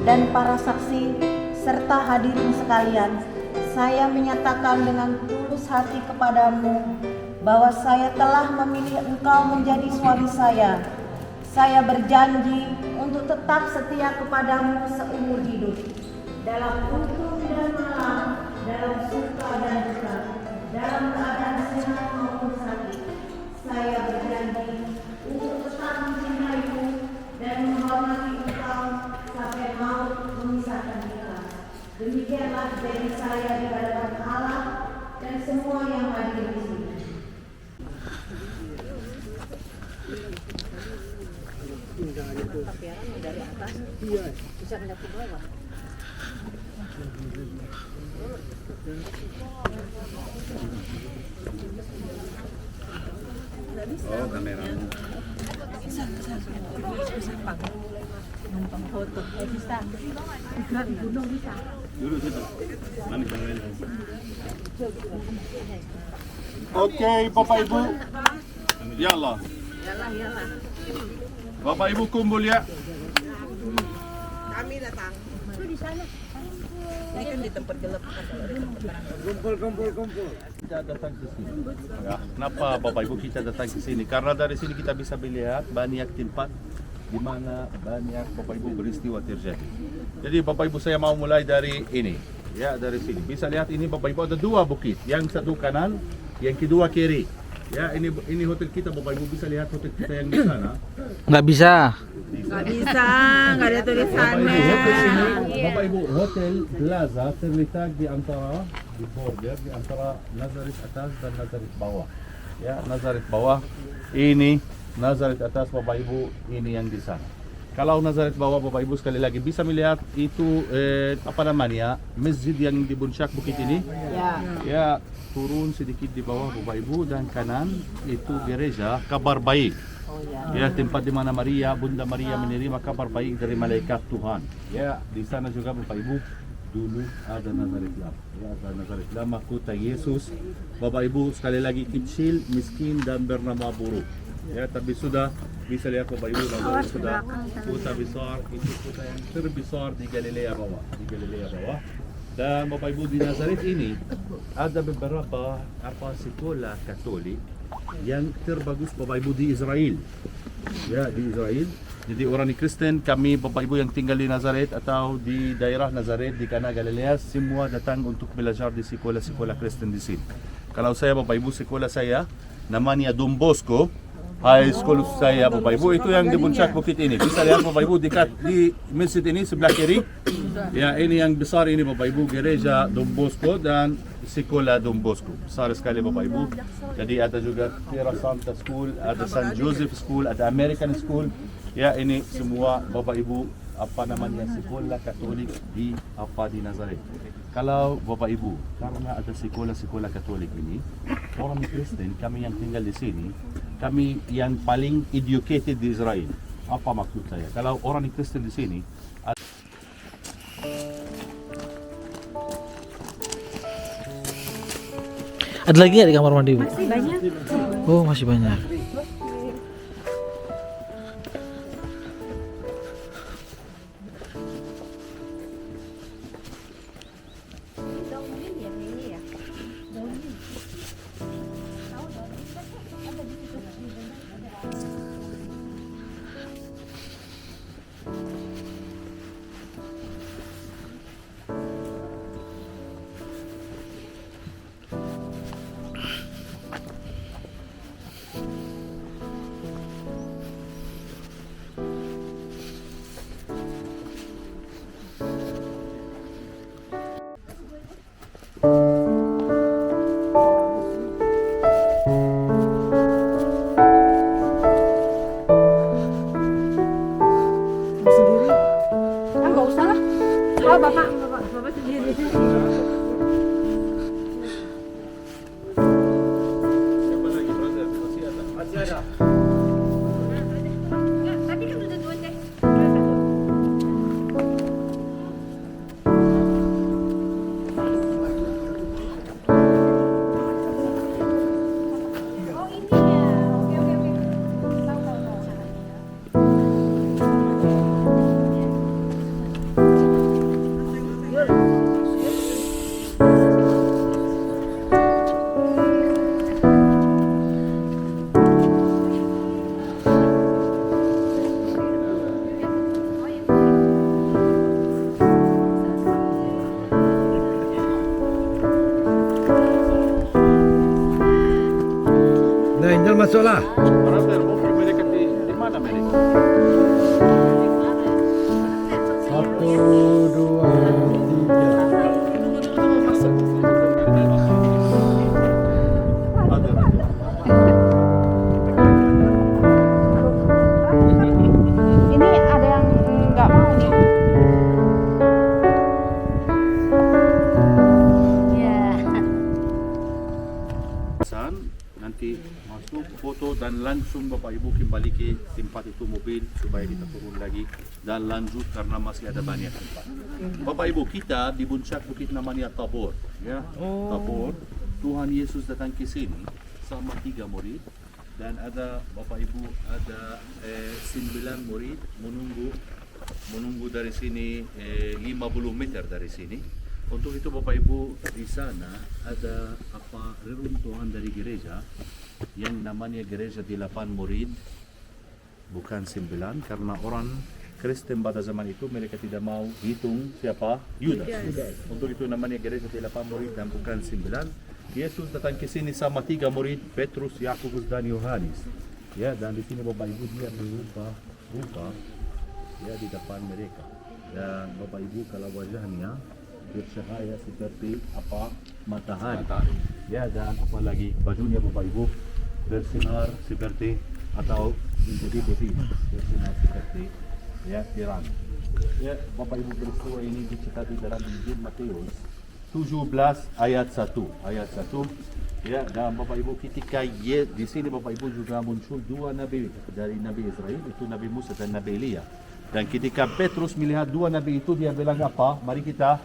dan para saksi, serta hadirin sekalian, saya menyatakan dengan tulus hati kepadamu bahwa saya telah memilih engkau menjadi suami saya. Saya berjanji untuk tetap setia kepadamu seumur hidup, dalam untung dan malam, dalam suka dan duka, dalam keadaan sehat maupun sakit. Saya berjanji untuk tetap mencintaimu dan menghormati engkau sampai maut memisahkan kita. Demikianlah janji saya di hadapan Allah dan semua yang hadir di sini. Dari atas bisa ngeliat ke bawah. Oh, kamera. Bisa numpang foto. Bisa. Di gunung bisa. Dulu situ. Mana kamera? Oke, Bapak Ibu. Yallah. Yalah. Bapak Ibu kumpul ya. Kami datang. Itu di sana. Ini kan di tempat gelap. Kumpul. Kita datang ke sini. Ya, kenapa Bapak Ibu kita datang ke sini? Karena dari sini kita bisa melihat banyak tempat di mana banyak Bapak Ibu peristiwa terjadi. Jadi Bapak Ibu saya mau mulai dari ini. Ya, dari sini. Bisa lihat ini Bapak Ibu ada dua bukit. Yang satu kanan, yang kedua kiri. Ya, ini hotel kita Bapak Ibu bisa lihat hotel kita yang di sana. Nggak bisa. Nggak bisa, nggak ada tulisannya. Bapak Ibu, Hotel Plaza terletak di antara di border di antara Nazaret atas dan Nazaret bawah. Ya, Nazaret bawah ini, Nazaret atas Bapak Ibu ini yang di sana. Kalau Nazaret bawah Bapak Ibu sekali lagi bisa melihat itu apa namanya? Masjid yang di puncak bukit ini. Ya, turun sedikit di bawah Bapak Ibu dan kanan itu gereja Kabar Baik. Ya, tempat di mana Maria, Bunda Maria menerima kabar baik dari malaikat Tuhan. Ya, di sana juga Bapak Ibu dulu ada Nazaret Lama. Ya, ada Nazaret Lama, kota Yesus. Bapak Ibu sekali lagi kecil, miskin dan bernama buruk. Ya, tapi sudah bisa lihat Bapak Ibu Nazaret sudah kota besar, itu kota yang terbesar di Galilea bawah, Dan Bapak Ibu di Nazaret ini ada beberapa sekolah Katolik yang terbagus Bapak Ibu di Israel. Ya, di Israel. Jadi orang Kristen, kami Bapak Ibu yang tinggal di Nazaret atau di daerah Nazaret di Kana Galilea semua datang untuk belajar di sekolah-sekolah Kristen di sini. Kalau saya Bapak Ibu sekolah saya namanya Don Bosco High School saya Bapak Ibu itu yang di puncak bukit ini. Bisa lihat Bapak Ibu dekat di masjid ini sebelah kiri. Ya, ini yang besar ini Bapak Ibu gereja Don Bosco dan sekolah Don Bosco. Besar sekali Bapak Ibu. Jadi ada juga Terra Santa School, ada San Joseph School, ada American School. Ya, ini semua Bapak Ibu apa namanya sekolah Katolik di Nazaret. Kalau Bapak Ibu, karena ada sekolah-sekolah Katolik ini, orang Kristen kami yang tinggal di sini, kami yang paling educated di Israel. Apa maksud saya? Kalau orang Kristen di sini Ada lagi nggak di kamar mandi, Bu? Masih banyak. Oh, masih banyak. masuklah. Brother, oke, mereka di mana mereka? 1, 2, 3. Ada. Ini ada yang nggak mau nih. Ya. Nanti masuk foto dan langsung Bapak Ibu kembali ke tempat itu mobil supaya kita turun lagi dan lanjut karena masih ada banyak tempat. Bapak Ibu, kita di puncak bukit namanya Tabor, ya. Tabor. Tuhan Yesus datang ke sini sama 3 murid dan ada Bapak Ibu ada 9 murid menunggu dari sini 50 meter dari sini. Untuk itu Bapak Ibu di sana ada reruntuhan dari gereja yang namanya gereja 8 murid bukan 9 karena orang Kristen pada zaman itu mereka tidak mau hitung siapa Yudas. Untuk itu namanya gereja 8 murid dan bukan 9. Yesus datang ke sini sama 3 murid Petrus, Yakobus dan Yohanes. Ya, dan di sini Bapak Ibu dia berubah ya di depan mereka. Dan Bapak Ibu kalau wajahnya bercahaya seperti matahari. Ya, dan apalagi bajunya Bapak Ibu bersinar seperti atau menjadi putih, bersinar seperti ya terang. Ya, Bapak Ibu peristiwa ini dicatat di dalam Injil Matius 17 ayat 1. Ya, dan Bapak Ibu ketika di sini Bapak Ibu juga muncul 2 nabi dari Nabi Israel, itu Nabi Musa dan Nabi Elia. Dan ketika Petrus melihat 2 nabi itu, dia bilang apa? Mari kita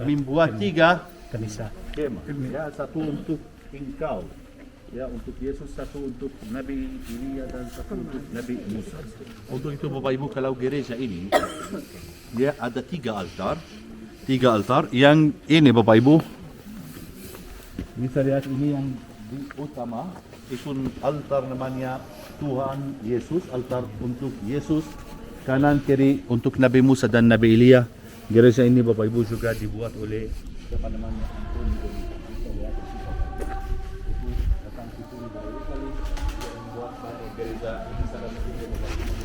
membuat 3 kemah. Ya, 1 untuk engkau, ya untuk Yesus, 1 untuk Nabi Elia dan 1 untuk Nabi Musa. Untuk itu Bapak Ibu kalau gereja ini dia ada 3 altar. 3 altar yang ini Bapak Ibu bisa lihat ini yang di utama itu altar namanya Tuhan Yesus, altar untuk Yesus, kanan kiri untuk Nabi Musa dan Nabi Elia. Gereja ini Bapak Ibu juga dibuat oleh siapa namanya Antoni. Bisa lihat itu datang ke sini berkali-kali dia membuat banyak gereja ini salah satunya Bapak Ibu.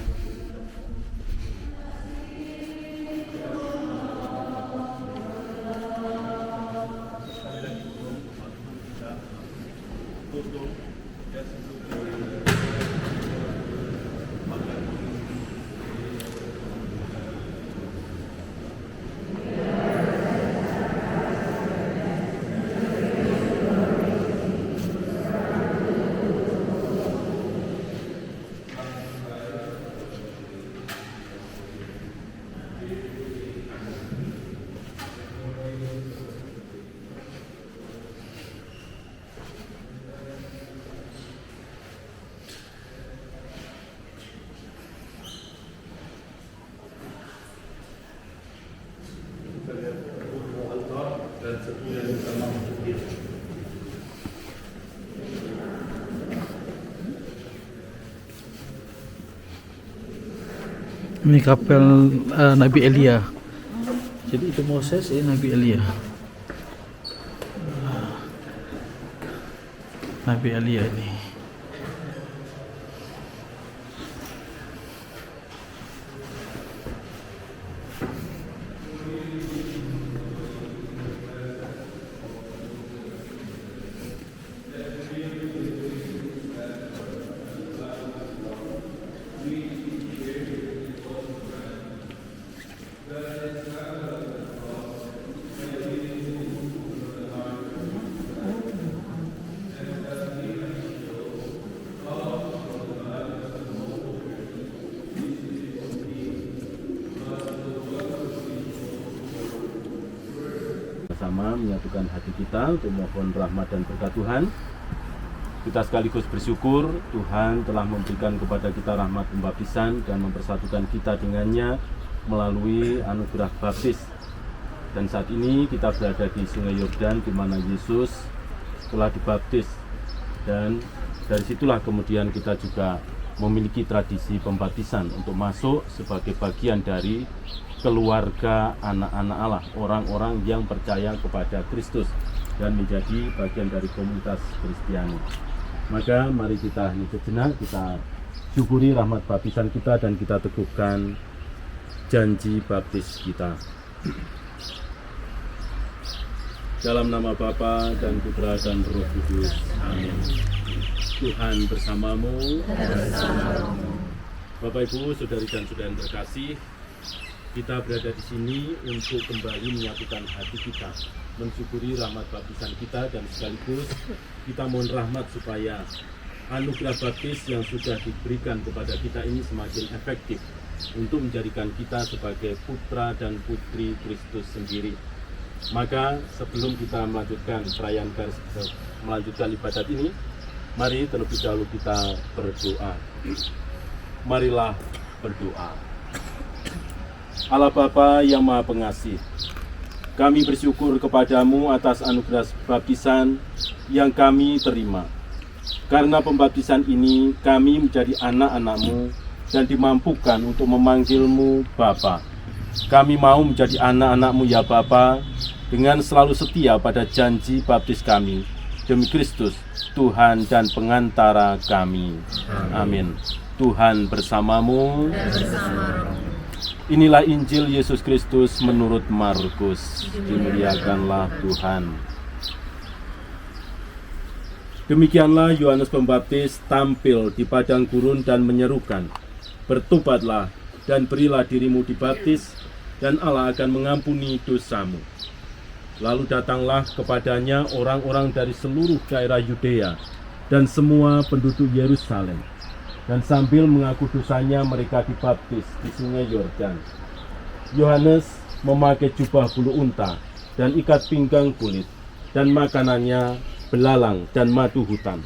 Ini kapel Nabi Elia. Jadi itu Moses, ini Nabi Elia. Nabi Elia ini. Bersama menyatukan hati kita untuk mohon rahmat dan berkat Tuhan. Kita sekaligus bersyukur Tuhan telah memberikan kepada kita rahmat pembaptisan dan mempersatukan kita dengannya melalui anugerah baptis. Dan saat ini kita berada di Sungai Yordan di mana Yesus telah dibaptis. Dan dari situlah kemudian kita juga memiliki tradisi pembaptisan untuk masuk sebagai bagian dari keluarga anak-anak Allah, orang-orang yang percaya kepada Kristus dan menjadi bagian dari komunitas Kristiani. Maka mari kita hening sejenak, kita syukuri rahmat baptisan kita dan kita teguhkan janji baptis kita. Dalam nama Bapa dan Putra dan Roh Kudus. Amin. Tuhan bersamamu. Bapak Ibu, saudari dan saudara yang terkasih, kita berada di sini untuk kembali menyatukan hati kita, mensyukuri rahmat baptisan kita, dan sekaligus kita mohon rahmat supaya anugerah baptis yang sudah diberikan kepada kita ini semakin efektif untuk menjadikan kita sebagai putra dan putri Kristus sendiri. Maka sebelum kita melanjutkan perayaan melanjutkan ibadat ini, mari terlebih dahulu kita berdoa. Marilah berdoa. Allah Bapa yang Maha Pengasih, kami bersyukur kepadamu atas anugerah baptisan yang kami terima. Karena pembaptisan ini kami menjadi anak-anak-Mu dan dimampukan untuk memanggil-Mu Bapa. Kami mau menjadi anak-anak-Mu ya Bapa, dengan selalu setia pada janji baptis kami, demi Kristus, Tuhan dan pengantara kami. Amin. Tuhan bersamamu. Inilah Injil Yesus Kristus menurut Markus. Dimuliakanlah Tuhan. Demikianlah Yohanes Pembaptis tampil di padang gurun dan menyerukan, "Bertobatlah dan berilah dirimu dibaptis, dan Allah akan mengampuni dosamu." Lalu datanglah kepadanya orang-orang dari seluruh daerah Yudea dan semua penduduk Yerusalem, dan sambil mengaku dosanya mereka dibaptis di sungai Yordan. Yohanes memakai jubah bulu unta dan ikat pinggang kulit, dan makanannya belalang dan madu hutan.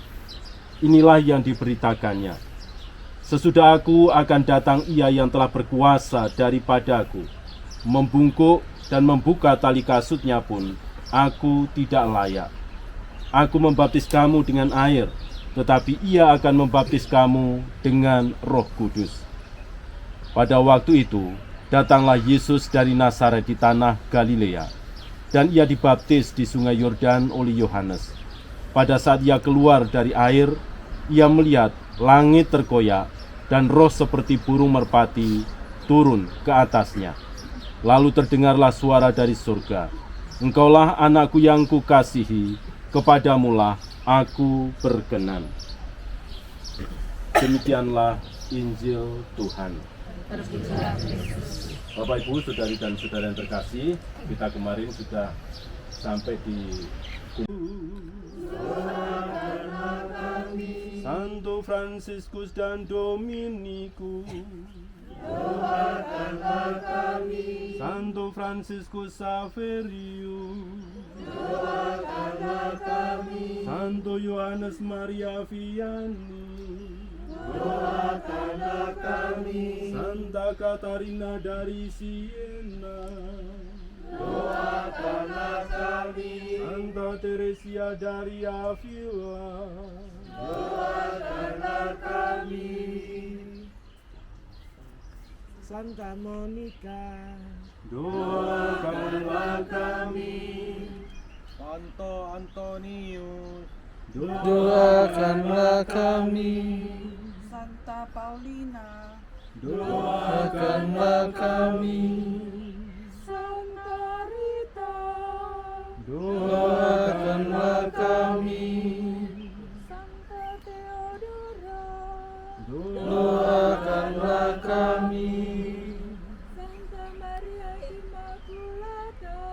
Inilah yang diberitakannya, "Sesudah aku akan datang Ia yang telah berkuasa daripadaku, membungkuk dan membuka tali kasutnya pun aku tidak layak. Aku membaptis kamu dengan air, tetapi Ia akan membaptis kamu dengan Roh Kudus." Pada waktu itu, datanglah Yesus dari Nazaret di tanah Galilea, dan Ia dibaptis di sungai Yordan oleh Yohanes. Pada saat Ia keluar dari air, Ia melihat langit terkoyak, dan roh seperti burung merpati turun ke atasnya. Lalu terdengarlah suara dari surga, "Engkaulah anakku yang kukasihi, kepadamulah aku berkenan." Demikianlah Injil Tuhan. Bapak Ibu, saudari dan saudara yang terkasih, kita kemarin sudah sampai di Santo Fransiskus dan Dominikus. Doakanlah kami. Santo Fransiskus Saverius. Doakanlah kami. Santo Yohanes Maria Vianney. Doakanlah kami. Santa Katarina dari Siena. Doakanlah kami. Santa Teresia dari Avila. Doakanlah kami. Santa Monica, doakanlah kami. Santo Antonius, doakanlah kami. Santa Paulina, doakanlah kami. Santa Rita, doakanlah kami. Santa Theodora, doakanlah kami. Santa Maria Immaculata,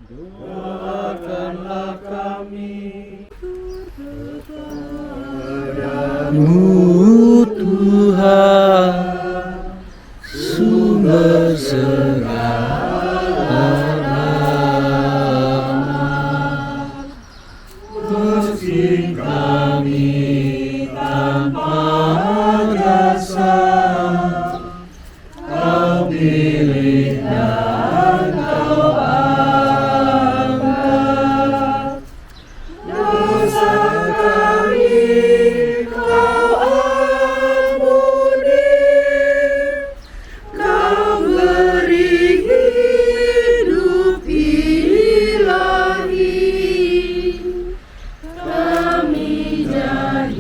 doakanlah kami. Kepadamu Tuhan, sumber segala rahmat, meski kami tanpa jasa, Kau pilih dan Kau angkat. Dosa kami Kau ampuni, Kau beri hidup ilahi. Kami jadi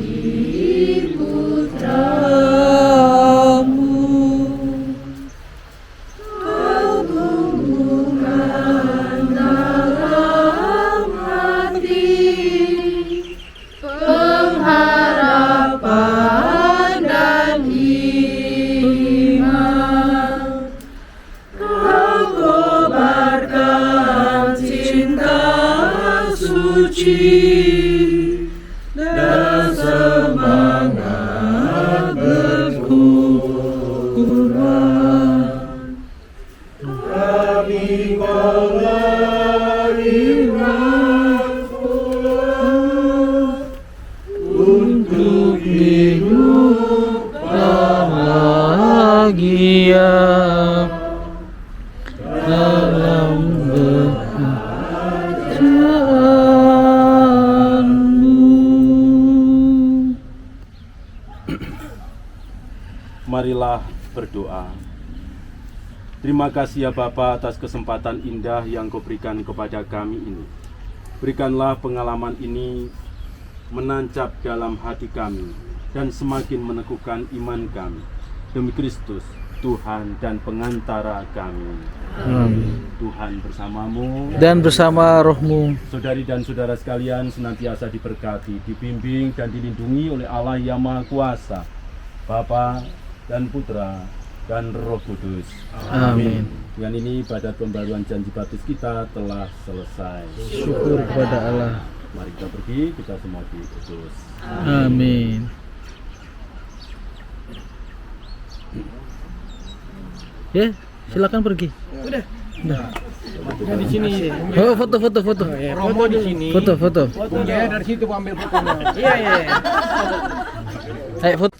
pengharapan dan iman. Kau kobarkan cinta suci dan semangat berkorban. Kami melahirkan untuk hidup bahagia dalam kerajaanmu. Marilah berdoa. Terima kasih ya Bapa atas kesempatan indah yang Kau berikan kepada kami ini. Berikanlah pengalaman ini menancap dalam hati kami dan semakin meneguhkan iman kami. Demi Kristus, Tuhan dan pengantara kami. Amin. Tuhan bersamamu Dan bersama rohmu. Saudari dan saudara sekalian senantiasa diberkati, dibimbing dan dilindungi oleh Allah yang Maha Kuasa, Bapa dan Putra dan Roh Kudus. Amin. Dengan ini ibadat pembaruan janji baptis kita telah selesai. Syukur kepada Allah. Mari kita pergi, kita semua diutus. Amin. Ya, silakan pergi. Udah. Udah. Di sini. Oh, foto. Promo di sini. Foto. Ya, dari situ ambil fotonya. Iya. Ayo foto.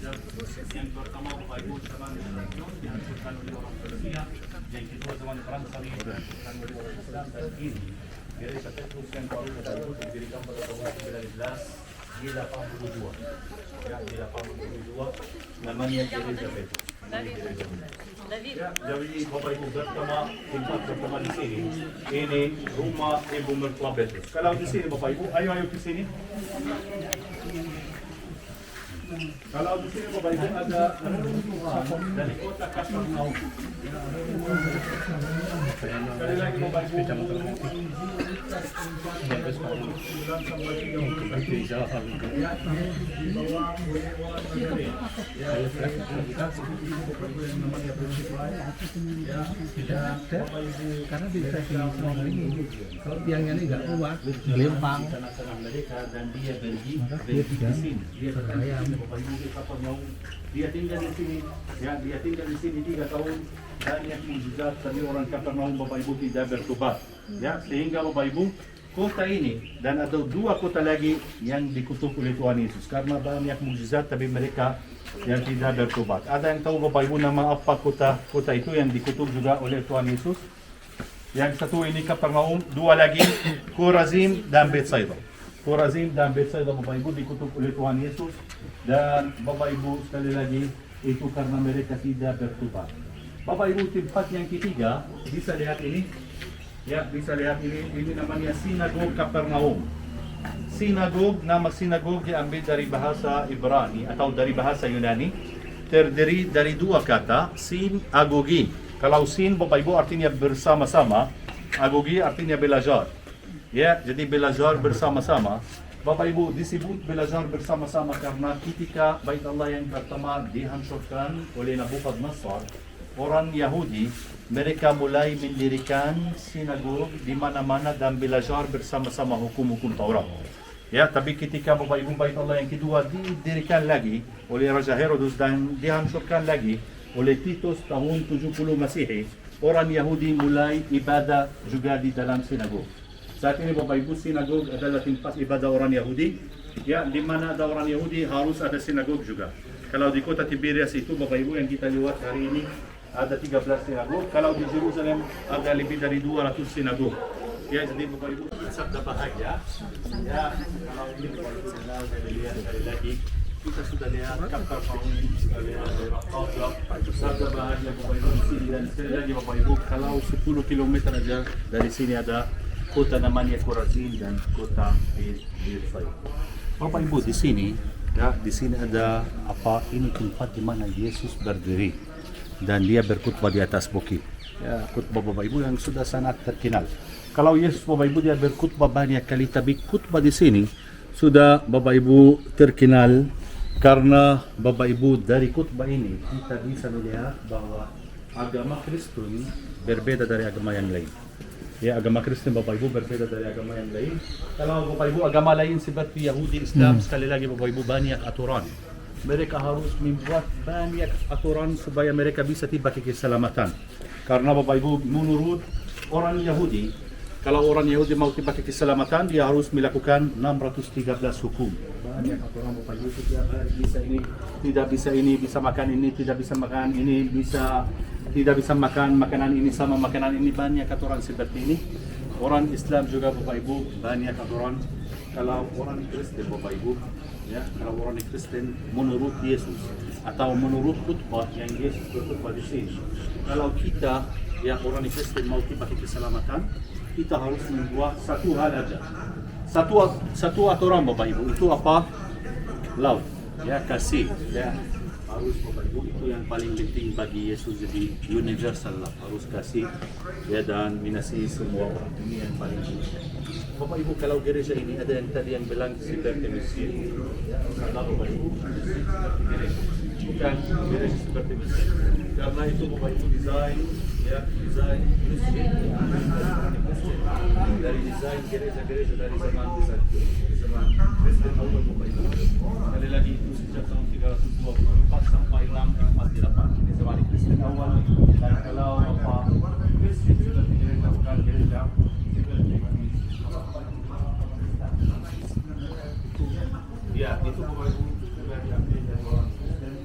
Yang pertama Bapak Ibu zaman dihancurkan oleh orang Persia, yang kedua zaman perang salib dihancurkan oleh orang Islam, dan ini gereja Petrus yang baru didirikan pada tahun 1982. Ya, di 82 namanya gereja Petrus. Ya, jadi Bapak Ibu pertama tempat pertama di sini ini rumah Ibu Mertua Petrus. Kalau di sini Bapak Ibu, ayo ke sini. Kalau di sini Bapak Ibu ada dari kota Kapernaum. Sekali lagi Bapak Ibu. Karena bisa semua ini. Kalau tiangnya ini nggak kuat, lempang. Dan dia pergi di sini. Dia beraya. Bapak Ibu di Kapernaum. Dia tinggal di sini. Ya, dia tinggal di sini 3 tahun. Banyak mukjizat dari orang Kapernaum Bapak Ibu tidak bertobat. Ya, sehingga Bapak Ibu kota ini dan ada 2 kota lagi yang dikutuk oleh Tuhan Yesus karena banyak mukjizat tapi mereka yang tidak bertobat. Ada yang tahu Bapak Ibu nama apa kota itu yang dikutuk juga oleh Tuhan Yesus? Yang satu ini Kapernaum, 2 lagi Korazim dan Betsaida. Korazim dan Betsaida Bapak Ibu dikutuk oleh Tuhan Yesus dan Bapak Ibu sekali lagi itu karena mereka tidak bertobat. Bapak Ibu tempat yang ketiga bisa lihat ini. Ya, bisa lihat ini namanya Sinagog Kapernaum. Nama sinagog diambil dari bahasa Ibrani atau dari bahasa Yunani. Terdiri dari 2 kata, sin, agogi. Kalau sin Bapak Ibu artinya bersama-sama, agogi artinya belajar. Ya, jadi belajar bersama-sama. Bapak Ibu disebut belajar bersama-sama karena ketika Bait Allah yang pertama dihancurkan oleh Nabukadnezar, orang Yahudi mereka mulai mendirikan sinagog di mana-mana dan belajar bersama-sama hukum-hukum Taurat. Ya, tapi ketika Bapak Ibu Bait Allah yang kedua didirikan lagi oleh Raja Herodes dan dihancurkan lagi oleh Titus tahun 70 Masehi, orang Yahudi mulai ibadah juga di dalam sinagog. Saat ini Bapak Ibu sinagog adalah tempat ibadah orang Yahudi. Ya, di mana ada orang Yahudi harus ada sinagog juga. Kalau di kota Tiberias itu Bapak Ibu yang kita lewat hari ini ada 13 sinagog. Kalau di Jerusalem ada lebih dari 200 sinagog. Ya, jadi Bapak Ibu sabda bahagia. Ya, kalau ini Bapak Ibu lihat sekali lagi kita sudah lihat Kapernaum, sudah lihat sabda bahagia Bapak Ibu di sini dan sekali lagi Bapak Ibu kalau 10 km aja dari sini ada kota namanya Korazim dan kota Betsaida. Bapak Ibu di sini, ya di sini ada apa? Ini tempat di mana Yesus berdiri dan dia berkhutbah di atas bukit. Ya, khutbah Bapak Ibu yang sudah sangat terkenal. Kalau Yesus Bapak Ibu dia berkhutbah banyak kali, tapi khutbah di sini sudah Bapak Ibu terkenal karena Bapak Ibu dari khutbah ini kita bisa melihat bahwa agama Kristen berbeda dari agama yang lain. Ya, agama Kristen Bapak Ibu berbeda dari agama yang lain. Kalau Bapak Ibu agama lain seperti Yahudi, Islam, sekali lagi Bapak Ibu banyak aturan. Mereka harus membuat banyak aturan supaya mereka bisa tiba ke keselamatan. Karena Bapak Ibu menurut orang Yahudi, kalau orang Yahudi mau tiba ke keselamatan, dia harus melakukan 613 hukum. Banyak aturan Bapak Ibu, bisa ini, tidak bisa ini, bisa makan ini, tidak bisa makan ini, tidak bisa makan makanan ini sama makanan ini, banyak aturan seperti ini. Orang Islam juga Bapak Ibu banyak aturan. Kalau orang Kristen Bapak Ibu, ya, kalau orang Kristen menurut Yesus atau menurut khutbah yang Yesus berkhutbah di sini, kalau kita yang orang Kristen mau tiba ke keselamatan, kita harus membuat satu hal aja, satu aturan Bapak Ibu. Itu apa? Love, ya, kasih, ya. Harus Bapak Ibu itu yang paling penting bagi Yesus, jadi universal lah, harus kasih ya dan mengasihi semua orang, ini yang paling penting. Bapak Ibu kalau gereja ini ada yang tadi yang bilang seperti Mesir, ya, karena Bapak Ibu bukan gereja seperti Mesir, karena itu Bapak Ibu desain masjid dari desain gereja-gereja dari zaman Kristen awal Bapak Ibu. Sekali lagi itu sejak tahun 324 sampai 648 ini zaman Kristen awal. Dan kalau apa Kristen seperti gereja bukan gereja ya itu Bapak Ibu sudah diambil dari orang Kristen.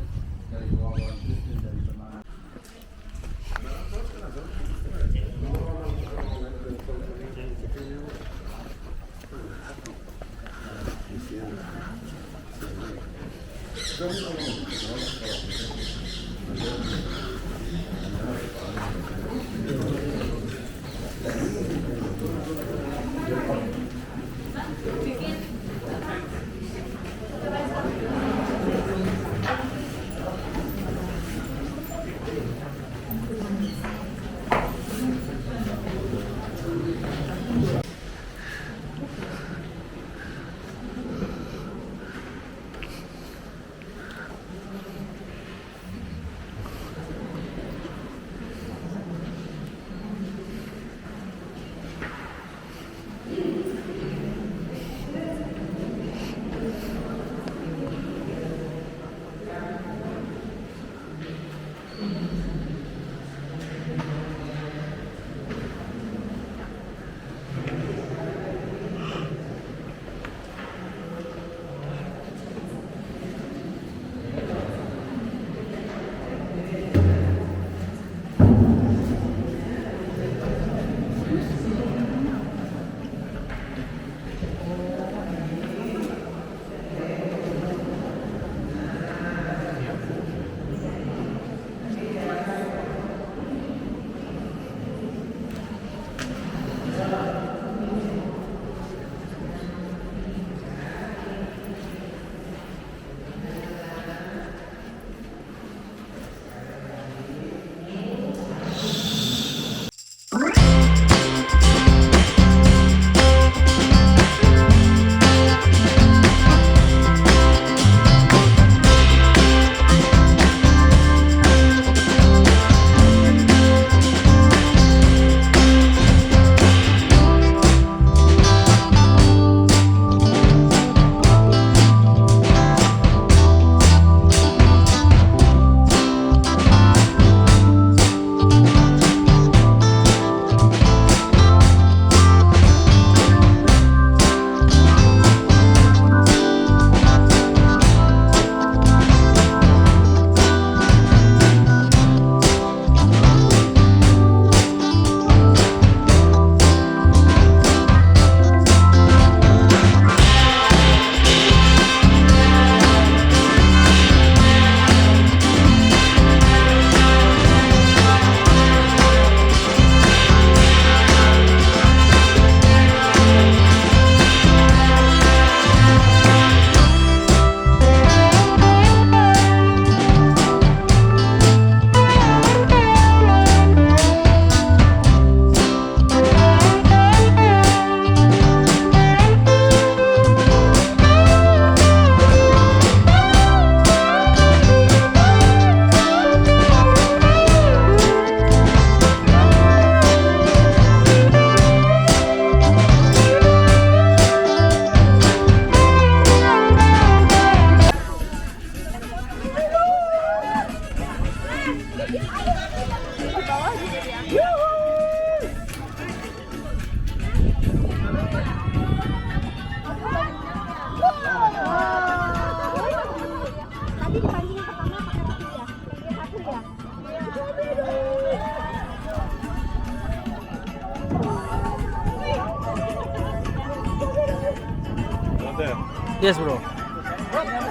Yes bro.